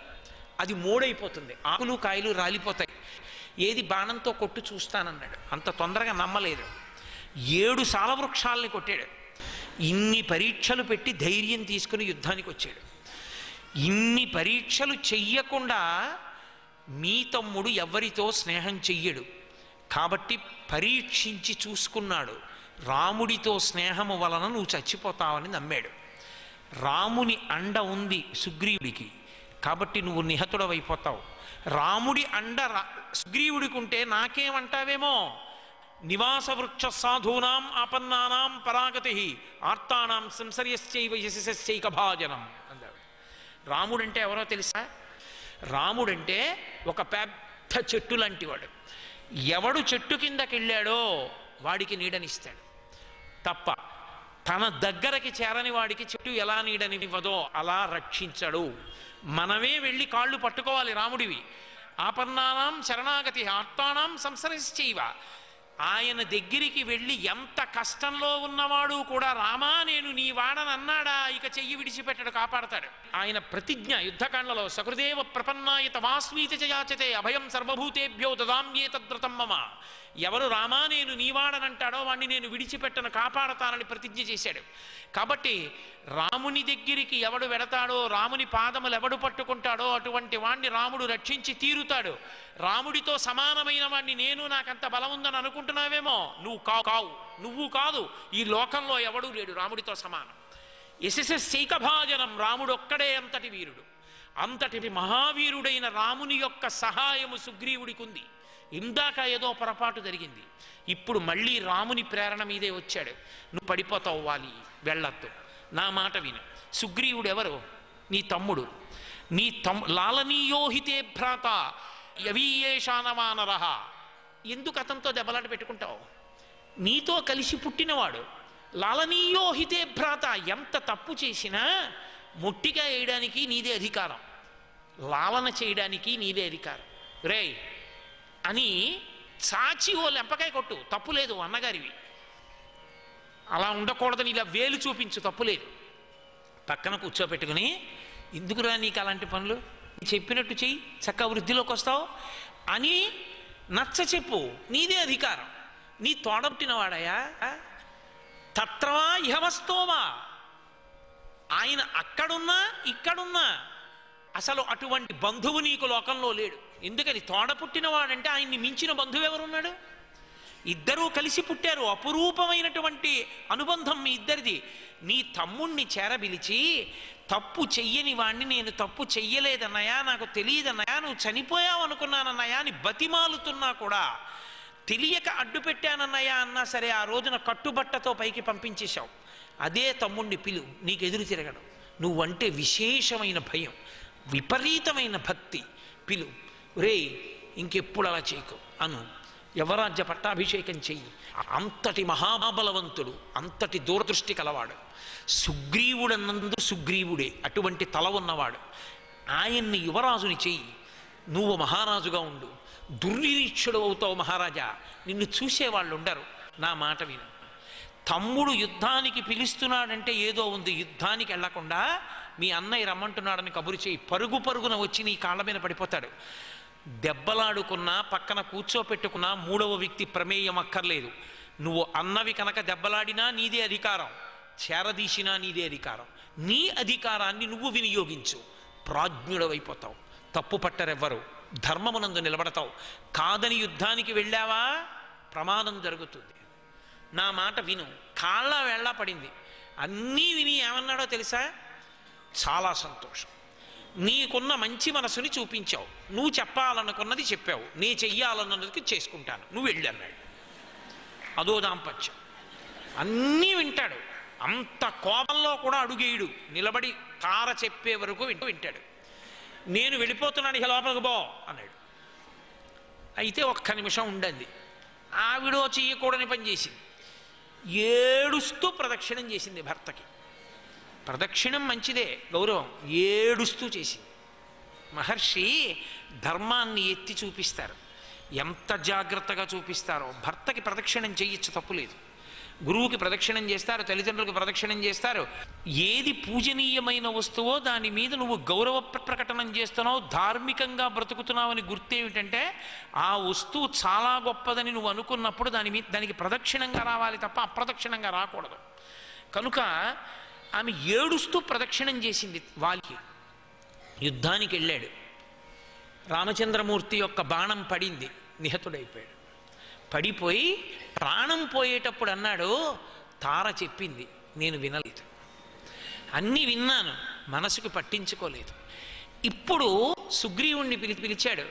అది మోడైపోతుంది, ఆకులు కాయలు రాలిపోతాయి, ఏది బాణంతో కొట్టు చూస్తానన్నాడు. అంత తొందరగా నమ్మలేదు. 7 సాల వృక్షాలని కొట్టాడు. ఇన్ని పరీక్షలు పెట్టి ధైర్యం తీసుకుని యుద్ధానికి వచ్చాడు. ఇన్ని పరీక్షలు చెయ్యకుండా మీ తమ్ముడు ఎవరితో స్నేహం చెయ్యడు కాబట్టి పరీక్షించి చూసుకున్నాడు. రాముడితో స్నేహము వలన నువ్వు చచ్చిపోతావని నమ్మాడు. రాముని అండ ఉంది సుగ్రీవుడికి కాబట్టి నువ్వు నిహతుడవైపోతావు. రాముడి అండ సుగ్రీవుడికి ఉంటే నాకేమంటావేమో, నివాస వృక్ష సాధూనాం ఆపన్నానాం పరాగతి ఆర్తానాం సంసర్యశ్చైవ యశస్యైక భాజనం అన్నాడు. రాముడంటే ఎవరో తెలుసా? రాముడంటే ఒక పెద్ద చెట్టు లాంటివాడు. ఎవడు చెట్టు కిందకి వెళ్ళాడో వాడికి నీడనిస్తాడు తప్ప తన దగ్గరకి చేరని వాడికి చెట్టు ఎలా నీడనివ్వదో అలా రక్షించడు. మనమే వెళ్ళి కాళ్ళు పట్టుకోవాలి రాముడివి. ఆపన్నానాం శరణాగతి ఆర్తానాం సంసరిశ్చైవ. ఆయన దగ్గరికి వెళ్ళి ఎంత కష్టంలో ఉన్నవాడు కూడా రామా నేను నీ వాడని అన్నాడా ఇక చెయ్యి విడిచిపెట్టడు, కాపాడతాడు. ఆయన ప్రతిజ్ఞ యుద్ధకాండలో సకృదేవ ప్రపన్నాయత వాస్మీతి చయాచతే అభయం సర్వభూతేభ్యో దదామ్యేతద్రతం మమ. ఎవరు రామా నేను నీవాడనంటాడో వాణ్ణి నేను విడిచిపెట్టను, కాపాడతానని ప్రతిజ్ఞ చేశాడు. కాబట్టి రాముని దగ్గరికి ఎవడు వెడతాడో, రాముని పాదములు ఎవడు పట్టుకుంటాడో అటువంటి వాణ్ణి రాముడు రక్షించి తీరుతాడు. రాముడితో సమానమైన వాణ్ణి నేను నాకంత బలం ఉందని అనుకుంటున్నావేమో, నువ్వు కాదు, ఈ లోకంలో ఎవడూ లేడు రాముడితో సమానం. యశస్యైకభాజనం, రాముడు ఒక్కడే అంతటి వీరుడు. అంతటి మహావీరుడైన రాముని యొక్క సహాయము సుగ్రీవుడికి ఉంది. ఇందాక ఏదో పొరపాటు జరిగింది, ఇప్పుడు మళ్ళీ రాముని ప్రేరణ మీదే వచ్చాడు. నువ్వు పడిపోతావు వాలి, వెళ్ళొద్దు, నా మాట విను. సుగ్రీవుడు ఎవరు? నీ తమ్ముడు. నీ లాలనీయోహితే భ్రాత యవీయేషానవానరహ. ఎందుకు అతనితో దెబ్బలాట పెట్టుకుంటావు? నీతో కలిసి పుట్టినవాడు. లాలనీయోహితే భ్రాత. ఎంత తప్పు చేసినా ముట్టిగా వేయడానికి నీదే అధికారం, లాలన చేయడానికి నీదే అధికారం. రేయ్ అని చాచి ఓ లెంపకాయ కొట్టు, తప్పులేదు, అన్నగారివి. అలా ఉండకూడదని ఇలా వేలు చూపించు, తప్పులేదు. పక్కన కూర్చోపెట్టుకుని ఎందుకురా నీకు అలాంటి పనులు, చెప్పినట్టు చెయ్యి, చక్కగా వృద్ధిలోకి వస్తావు అని నచ్చ చెప్పు, నీదే అధికారం. నీ తోడబుట్టినవాడయా తత్రవా ఇహవస్తోవా. ఆయన అక్కడున్నా ఇక్కడున్నా అసలు అటువంటి బంధువు నీకు లోకంలో లేడు. ఎందుకని? తోడ పుట్టినవాడంటే ఆయన్ని మించిన బంధువు ఎవరున్నాడు? ఇద్దరూ కలిసి పుట్టారు, అపురూపమైనటువంటి అనుబంధం మీ ఇద్దరిది. నీ తమ్ముణ్ణి చేరబిలిచి తప్పు చెయ్యని వాణ్ణి నేను తప్పు చెయ్యలేదన్నయా, నాకు తెలియదన్నయా, నువ్వు చనిపోయావు అనుకున్నానన్నయా అని బతిమాలుతున్నా కూడా తెలియక అడ్డు పెట్టానన్నయ్యా అన్నా సరే ఆ రోజున కట్టుబట్టతో పైకి పంపించేశావు. అదే తమ్ముణ్ణి పిలు, నీకు ఎదురు తిరగడం. నువ్వంటే విశేషమైన భయం, విపరీతమైన భక్తి. పిలు, రే ఇంకెప్పుడు అలా చేయకు అను, యవరాజ్య పట్టాభిషేకం చెయ్యి. అంతటి మహాబలవంతుడు, అంతటి దూరదృష్టి కలవాడు. సుగ్రీవుడన్నందు సుగ్రీవుడే, అటువంటి తల ఉన్నవాడు. ఆయన్ని యువరాజుని చెయ్యి, నువ్వు మహారాజుగా ఉండు. దుర్నిరీక్షుడు అవుతావు మహారాజా, నిన్ను చూసేవాళ్ళు ఉండరు. నా మాట విను. తమ్ముడు యుద్ధానికి పిలుస్తున్నాడంటే ఏదో ఉంది. యుద్ధానికి వెళ్లకుండా మీ అన్నయ్య రమ్మంటున్నాడని కబురు చేయి. పరుగు పరుగున వచ్చి నీ కాళ్ళ మీద పడిపోతాడు. దెబ్బలాడుకున్నా పక్కన కూర్చోపెట్టుకున్నా మూడవ వ్యక్తి ప్రమేయం అక్కర్లేదు. నువ్వు అన్నవి కనుక దెబ్బలాడినా నీదే అధికారం, చేరదీసినా నీదే అధికారం. నీ అధికారాన్ని నువ్వు వినియోగించు, ప్రాజ్ఞుడవైపోతావు, తప్పు పట్టరెవ్వరు, ధర్మమునందు నిలబడతావు. కాదని యుద్ధానికి వెళ్ళావా ప్రమాదం జరుగుతుంది. నా మాట విను. కాళ్ళ వేళ్ళ పడింది. అన్నీ విని ఏమన్నాడో తెలుసా? చాలా సంతోషం, నీకున్న మంచి మనసుని చూపించావు, నువ్వు చెప్పాలనుకున్నది చెప్పావు, నీ చెయ్యాలన్నది చేసుకుంటాను, నువ్వు వెళ్ళి అన్నాడు. అదో దాంపత్యం. అన్నీ వింటాడు, అంత కోపంలో కూడా అడుగేయుడు, నిలబడి తార చెప్పే వరకు వింటాడు. నేను వెళ్ళిపోతున్నాను, ఇక లోపలికి పో అన్నాడు. అయితే ఒక్క నిమిషం ఉండండి. ఆవిడో చెయ్యకూడని పని చేసింది, ఏడుస్తూ ప్రదక్షిణం చేసింది భర్తకి. ప్రదక్షిణం మంచిదే, గౌరవం, ఏడుస్తూ చేసింది. మహర్షి ధర్మాన్ని ఎత్తి చూపిస్తారు, ఎంత జాగ్రత్తగా చూపిస్తారో. భర్తకి ప్రదక్షిణం చేయొచ్చు, తప్పులేదు. గురువుకి ప్రదక్షిణం చేస్తారు, తల్లిదండ్రులకు ప్రదక్షిణం చేస్తారు. ఏది పూజనీయమైన వస్తువో దాని మీద నువ్వు గౌరవ ప్రకటనం చేస్తున్నావు, ధార్మికంగా బ్రతుకుతున్నావని గుర్తేమిటంటే ఆ వస్తువు చాలా గొప్పదని నువ్వు అనుకున్నప్పుడు దానికి ప్రదక్షిణంగా రావాలి తప్ప అప్రదక్షిణంగా రాకూడదు. కనుక ఆమె ఏడుస్తూ ప్రదక్షిణం చేసింది. వాళ్ళకి యుద్ధానికి వెళ్ళాడు, రామచంద్రమూర్తి యొక్క బాణం పడింది, నిహతుడైపోయాడు. పడిపోయి ప్రాణం పోయేటప్పుడు అన్నాడు, తార చెప్పింది, నేను వినలేదు, అన్నీ విన్నాను, మనసుకు పట్టించుకోలేదు. ఇప్పుడు సుగ్రీవుణ్ణి పిలిచాడు,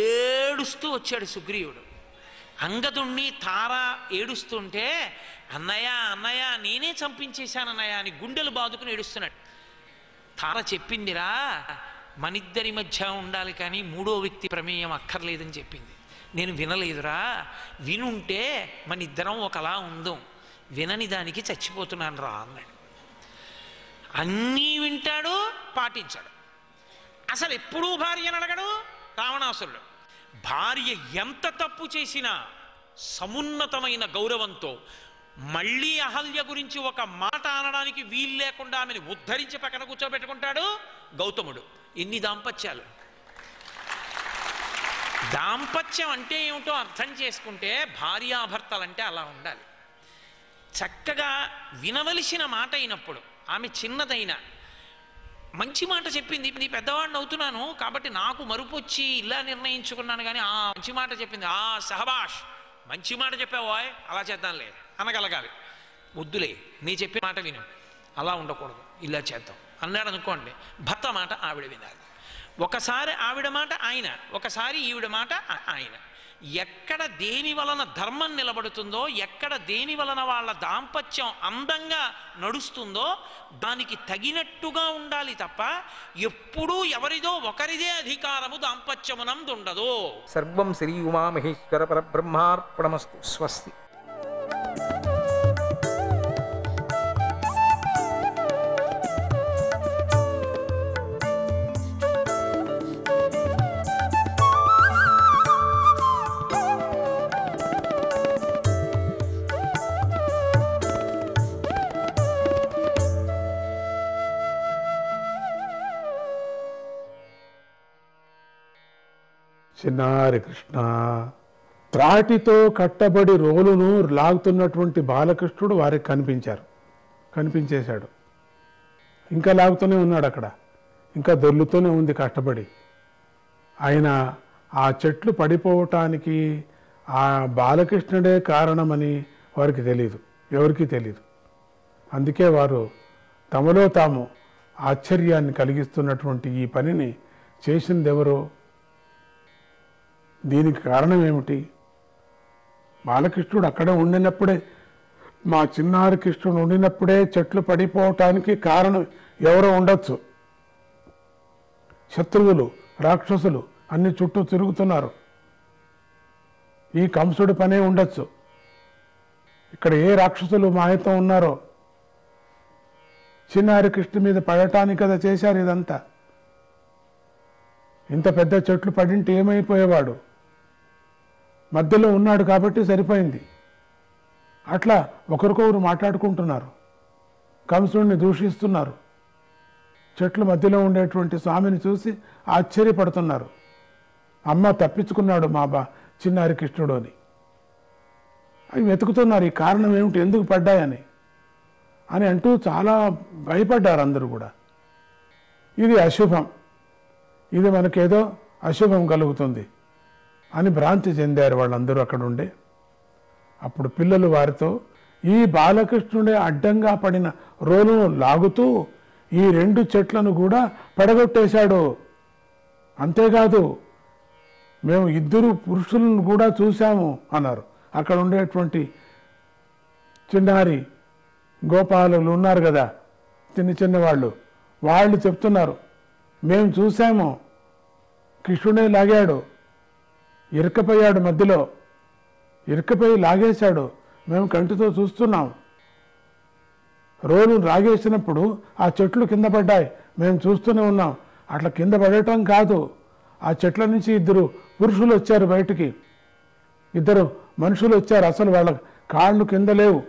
ఏడుస్తూ వచ్చాడు సుగ్రీవుడు. అంగదుణ్ణి తార ఏడుస్తుంటే అన్నయ్య అన్నయ్య నేనే చంపించేశానన్నయ్య అని గుండెలు బాదుకుని ఏడుస్తున్నాడు. తార చెప్పిందిరా, మనిద్దరి మధ్య ఉండాలి కానీ మూడో వ్యక్తి ప్రమేయం అక్కర్లేదని చెప్పింది. నేను వినలేదురా, వినుంటే మన ఇద్దరం ఒకలా ఉందాం, వినని దానికి చచ్చిపోతున్నాను రా అన్నాడు. అన్నీ వింటాడు, పాటించాడు. అసలు ఎప్పుడూ భార్యను అడగడు రావణాసురుడు. భార్య ఎంత తప్పు చేసినా సమున్నతమైన గౌరవంతో మళ్ళీ అహల్య గురించి ఒక మాట అనడానికి వీలు లేకుండా ఆమెను ఉద్ధరించి పక్కన కూర్చోబెట్టుకుంటాడు గౌతముడు. ఎన్ని దాంపత్యాలు! దాంపత్యం అంటే ఏమిటో అర్థం చేసుకుంటే భార్యాభర్తలంటే అలా ఉండాలి. చక్కగా వినవలసిన మాట అయినప్పుడు, ఆమె చిన్నదైనా మంచి మాట చెప్పింది, నీ పెద్దవాడిని అవుతున్నాను కాబట్టి నాకు మరుపు వచ్చి ఇలా నిర్ణయించుకున్నాను కానీ ఆ మంచి మాట చెప్పింది, ఆ సహబాష్ మంచి మాట చెప్పావో అలా చేద్దాంలే అనగలగాలి. వద్దులే, నీ చెప్పే మాట విను, అలా ఉండకూడదు, ఇలా చేద్దాం అన్నాడు అనుకోండి, భర్త మాట ఆవిడ వినాలి. ఒకసారి ఆవిడ మాట ఆయన, ఒకసారి ఈవిడ మాట ఆయన. ఎక్కడ దేని వలన ధర్మం నిలబడుతుందో, ఎక్కడ దేని వలన వాళ్ళ దాంపత్యం అందంగా నడుస్తుందో దానికి తగినట్టుగా ఉండాలి తప్ప ఎప్పుడూ ఎవరిదో ఒకరిదే అధికారము దాంపత్యమునందుండదు. సర్వం శ్రీ ఉమామహేశ్వర పరబ్రహ్మార్పణమస్తు. స్వస్తి. చిన్నారి కృష్ణ. త్రాటితో కట్టబడి రోలును లాగుతున్నటువంటి బాలకృష్ణుడు వారికి కనిపించేశాడు. ఇంకా లాగుతూనే ఉన్నాడు అక్కడ, ఇంకా దొర్లుతూనే ఉంది కట్టబడి. ఆయన ఆ చెట్లు పడిపోవటానికి ఆ బాలకృష్ణుడే కారణమని వారికి తెలియదు, ఎవరికీ తెలియదు. అందుకే వారు తమలో తాము ఆశ్చర్యాన్ని కలిగిస్తున్నటువంటి ఈ పనిని చేసింది ఎవరో, దీనికి కారణం ఏమిటి? బాలకృష్ణుడు అక్కడ ఉండినప్పుడే, మా చిన్నారి కృష్ణుడు ఉండినప్పుడే చెట్లు పడిపోవటానికి కారణం ఎవరో ఉండొచ్చు. శత్రువులు, రాక్షసులు అన్ని చుట్టూ తిరుగుతున్నారు, ఈ కంసుడి పనే ఉండొచ్చు. ఇక్కడ ఏ రాక్షసులు మాయతో ఉన్నారో చిన్నారి కృష్ణ మీద పడటానికి కదా చేశారు ఇదంతా. ఇంత పెద్ద చెట్లు పడింటే ఏమైపోయేవాడు? మధ్యలో ఉన్నాడు కాబట్టి సరిపోయింది. అట్లా ఒకరికొకరు మాట్లాడుకుంటున్నారు, కంసుడిని దూషిస్తున్నారు. చెట్ల మధ్యలో ఉండేటువంటి స్వామిని చూసి ఆశ్చర్యపడుతున్నారు. అమ్మ తప్పించుకున్నాడు మా చిన్నారి కృష్ణుడు అని. అవి వెతుకుతున్నారు, ఈ కారణం ఏమిటి, ఎందుకు పడ్డాయని అని అంటూ చాలా భయపడ్డారు అందరూ కూడా. ఇది అశుభం, ఇది మనకేదో అశుభం కలుగుతుంది అని భ్రాంతి చెందారు వాళ్ళందరూ అక్కడ ఉండే. అప్పుడు పిల్లలు వారితో ఈ బాలకృష్ణుడే అడ్డంగా పడిన రోలును లాగుతూ ఈ 2 చెట్లను కూడా పడగొట్టేశాడు. అంతేకాదు, మేము 2 పురుషులను కూడా చూశాము అన్నారు. అక్కడ ఉండేటువంటి చిన్నారి గోపాలులు ఉన్నారు కదా, చిన్న చిన్న వాళ్ళు చెప్తున్నారు, మేము చూశాము, కృష్ణుడే లాగాడు, ఇరకపోయాడు, మధ్యలో ఇరకపోయి లాగేశాడు, మేము కంటితో చూస్తున్నాం. రోలు లాగేసినప్పుడు ఆ చెట్లు కింద పడ్డాయి, మేము చూస్తూనే ఉన్నాం. అట్లా కింద పడటం కాదు, ఆ చెట్ల నుంచి 2 పురుషులు వచ్చారు బయటికి, 2 మనుషులు వచ్చారు. అసలు వాళ్ళ కాళ్ళు కింద లేవు,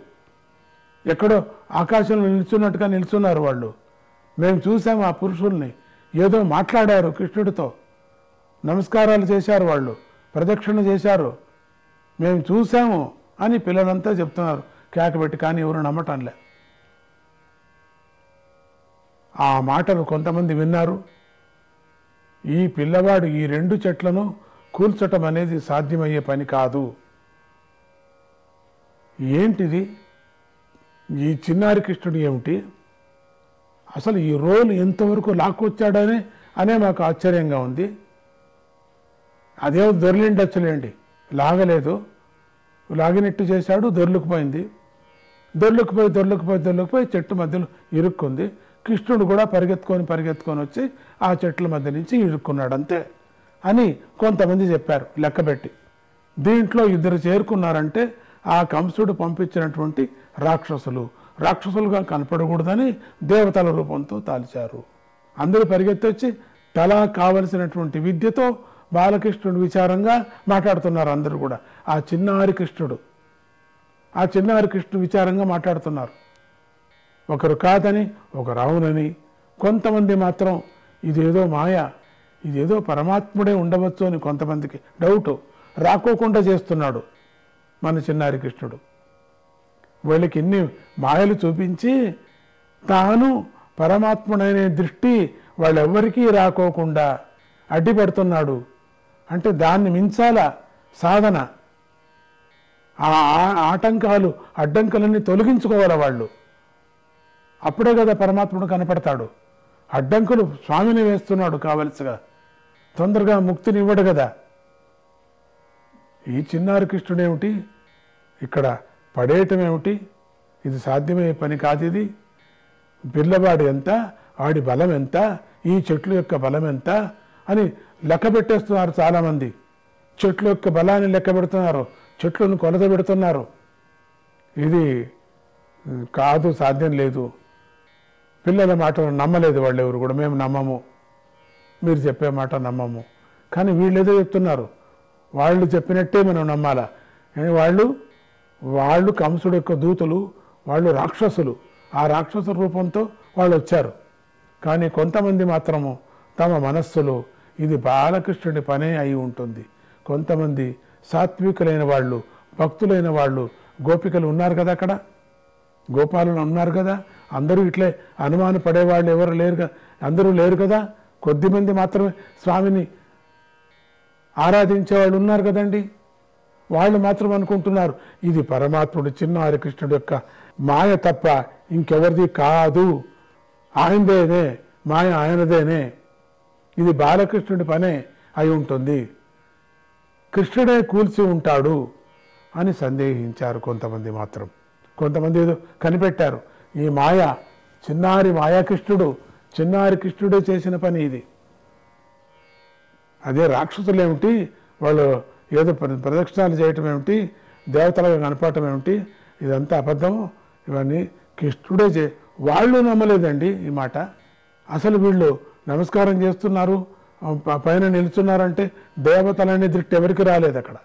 ఎక్కడో ఆకాశంలో నిల్చున్నట్టుగా నిల్చున్నారు వాళ్ళు. మేము చూసాము ఆ పురుషుల్ని, ఏదో మాట్లాడారు కృష్ణుడితో, నమస్కారాలు చేశారు, వాళ్ళు ప్రదక్షిణ చేశారు, మేము చూసాము అని పిల్లలంతా చెప్తున్నారు కేకబెట్టి. కానీ ఎవరు నమ్మటంలే. ఆ మాటలు కొంతమంది విన్నారు. ఈ పిల్లవాడు ఈ 2 చెట్లను కూల్చటం అనేది సాధ్యమయ్యే పని కాదు. ఏంటిది, ఈ చిన్నారి కృష్ణుడు ఏమిటి, అసలు ఈ రోలు ఎంతవరకు లాక్కొచ్చాడనే మాకు ఆశ్చర్యంగా ఉంది. అదేమో దొర్లిండొచ్చులేండి, లాగలేదు, లాగినట్టు చేశాడు, దొర్లుకుపోయింది. దొర్లుకుపోయి చెట్టు మధ్యలో ఇరుక్కుంది. కృష్ణుడు కూడా పరిగెత్తుకొని వచ్చి ఆ చెట్ల మధ్య నుంచి ఇరుక్కున్నాడు అంతే అని కొంతమంది చెప్పారు లెక్కబెట్టి. దీంట్లో 2 చేరుకున్నారంటే ఆ కంసుడు పంపించినటువంటి రాక్షసులుగా కనపడకూడదని దేవతల రూపంతో తాల్చారు. అందరూ పరిగెత్తొచ్చి తలా కావలసినటువంటి విద్యతో బాలకృష్ణుడు విచారంగా మాట్లాడుతున్నారు. అందరూ కూడా ఆ చిన్నారి కృష్ణుడు విచారంగా మాట్లాడుతున్నారు. ఒకరు కాదని, ఒకరు అవునని, కొంతమంది మాత్రం ఇదేదో మాయ, ఇదేదో పరమాత్ముడే ఉండవచ్చు అని కొంతమందికి డౌట్ రాకోకుండా చేస్తున్నాడు మన చిన్నారి కృష్ణుడు. వాళ్ళకి ఇన్ని మాయలు చూపించి తాను పరమాత్ముడనే దృష్టి వాళ్ళెవ్వరికీ రాకోకుండా అడ్డిపడుతున్నాడు. అంటే దాన్ని మించాల సాధన, ఆ అడ్డంకులన్నీ తొలగించుకోవాలి వాళ్ళు. అప్పుడే కదా పరమాత్ముడు కనపడతాడు. అడ్డంకులు స్వామిని వేస్తున్నాడు కావలసిగా, తొందరగా ముక్తిని ఇవ్వడు కదా. ఈ చిన్నారి కృష్ణుడేమిటి, ఇక్కడ పడేయటం ఏమిటి, ఇది సాధ్యమయ్యే పని కాదు. ఇది పిల్లవాడు ఎంత, వాడి బలం ఎంత, ఈ చెట్ల యొక్క బలం ఎంత అని లెక్క పెట్టేస్తున్నారు చాలామంది. చెట్ల యొక్క బలాన్ని లెక్క పెడుతున్నారు, చెట్లను కొలత పెడుతున్నారు. ఇది కాదు, సాధ్యం లేదు. పిల్లల మాటలు నమ్మలేదు వాళ్ళు ఎవరు కూడా. మేము నమ్మము, మీరు చెప్పే మాట నమ్మము. కానీ వీళ్ళు ఏదో చెప్తున్నారు, వాళ్ళు చెప్పినట్టే మనం నమ్మాలా. వాళ్ళు కంసుడు యొక్క దూతలు, వాళ్ళు రాక్షసులు. ఆ రాక్షస రూపంతో వాళ్ళు వచ్చారు. కానీ కొంతమంది మాత్రము తమ మనస్సులో ఇది బాలకృష్ణుడి పనే అయి ఉంటుంది. కొంతమంది సాత్వికులైన వాళ్ళు, భక్తులైన వాళ్ళు, గోపికలు ఉన్నారు కదా, అక్కడ గోపాలులు ఉన్నారు కదా. అందరూ ఇట్లే అనుమాన పడేవాళ్ళు ఎవరు లేరు కదా, అందరూ లేరు కదా. కొద్దిమంది మాత్రమే స్వామిని ఆరాధించేవాళ్ళు ఉన్నారు కదండి. వాళ్ళు మాత్రం అనుకుంటున్నారు ఇది పరమాత్ముడు చిన్నారి కృష్ణుడు యొక్క మాయ తప్ప ఇంకెవరిది కాదు, ఆయనదేనే మాయ, ఆయనదేనే, ఇది బాలకృష్ణుడి పనే అయి ఉంటుంది, కృష్ణుడే కూల్చి ఉంటాడు అని సందేహించారు కొంతమంది మాత్రం. కొంతమంది ఏదో కనిపెట్టారు, ఈ మాయ చిన్నారి చిన్నారి కృష్ణుడే చేసిన పని ఇది. అదే రాక్షసులు ఏమిటి, వాళ్ళు ఏదో ప్రదక్షిణాలు చేయటం ఏమిటి, దేవతలుగా కనపడటం ఏమిటి, ఇదంతా అబద్ధము, ఇవన్నీ కృష్ణుడే వాళ్ళు నమ్మలేదండి ఈ మాట. అసలు వీళ్ళు నమస్కారం చేస్తున్నారు, పైన నిలుచున్నారంటే దేవతలనే దృష్టి ఎవరికి రాలేదు అక్కడ.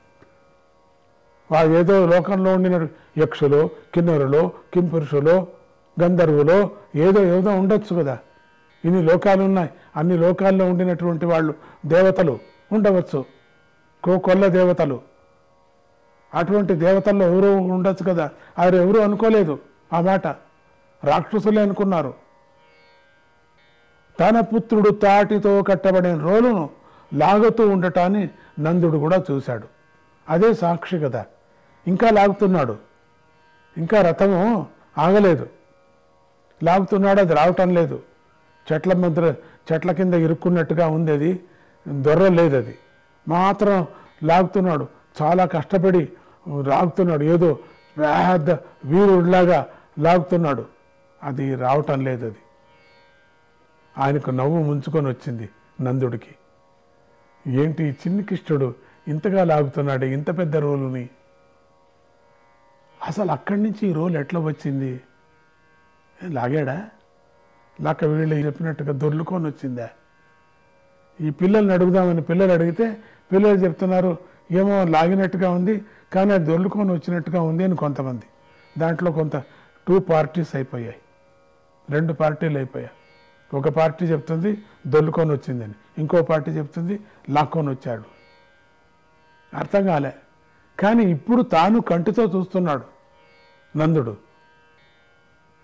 వాళ్ళు ఏదో లోకంలో ఉండిన యక్షులో, కిన్నరులో, కింపురుషులో, గంధర్వులో ఏదో ఉండొచ్చు కదా. ఇన్ని లోకాలు ఉన్నాయి, అన్ని లోకాల్లో ఉండినటువంటి వాళ్ళు దేవతలు ఉండవచ్చు, కొల్ల దేవతలు. అటువంటి దేవతల్లో ఎవరో ఉండొచ్చు కదా. వారు ఎవరూ అనుకోలేదు ఆ మాట, రాక్షసులే అనుకున్నారు. తన పుత్రుడు తాటితో కట్టబడిన రోలును లాగుతూ ఉండటాన్ని నందుడు కూడా చూశాడు. అదే సాక్షి కదా. ఇంకా లాగుతున్నాడు, ఇంకా రథము ఆగలేదు, లాగుతున్నాడు, అది రావటం లేదు. చెట్ల కింద ఇరుక్కున్నట్టుగా ఉంది, అది దొర్రలేదు, అది మాత్రం లాగుతున్నాడు. చాలా కష్టపడి లాగుతున్నాడు, ఏదో పెద్ద వీరుడిలాగా లాగుతున్నాడు, అది రావటం లేదు. అది ఆయనకు నవ్వు ముంచుకొని వచ్చింది నందుడికి. ఏంటి చిన్ని కృష్ణుడు ఇంతగా లాగుతున్నాడు ఇంత పెద్ద రోలుని, అసలు అక్కడి నుంచి ఈ రోలు ఎట్లా వచ్చింది? లాగాడా, లేక వీళ్ళు చెప్పినట్టుగా దొర్లుకొని వచ్చిందా? ఈ పిల్లల్ని అడుగుదామని పిల్లలు అడిగితే పిల్లలు చెప్తున్నారు ఏమో లాగినట్టుగా ఉంది, కానీ అది దొర్లుకొని వచ్చినట్టుగా ఉంది అని కొంతమంది. దాంట్లో కొంత 2 పార్టీస్ అయిపోయాయి, 2 పార్టీలు అయిపోయాయి. ఒక పార్టీ చెప్తుంది దొర్లుకొని వచ్చిందని, ఇంకో పార్టీ చెప్తుంది లాక్కొని వచ్చాడు. అర్థం కాలే. కానీ ఇప్పుడు తాను కంటితో చూస్తున్నాడు నందుడు,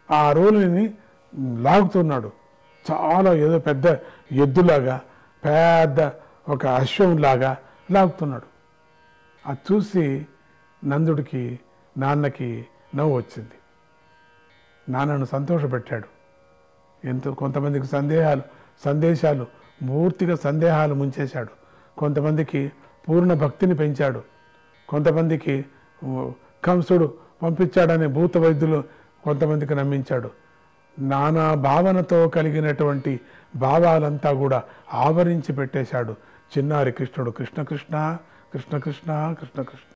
ఆ రోలుని లాగుతున్నాడు. చాలా ఏదో పెద్ద ఎద్దులాగా, పెద్ద ఒక అశ్వంలాగా లాగుతున్నాడు. అది చూసి నందుడికి నాన్నకి నవ్వు వచ్చింది. నాన్నను సంతోషపెట్టాడు. కొంతమందికి సందేశాలు పూర్తిగా సందేహాలు ముంచేశాడు. కొంతమందికి పూర్ణ భక్తిని పెంచాడు. కొంతమందికి కంసుడు పంపించాడనే భూత వైద్యులు కొంతమందికి నమ్మించాడు. నానా భావనతో కలిగినటువంటి భావాలంతా కూడా ఆవరించి పెట్టేశాడు చిన్నారి కృష్ణుడు. కృష్ణ కృష్ణ కృష్ణ కృష్ణ కృష్ణ కృష్ణ.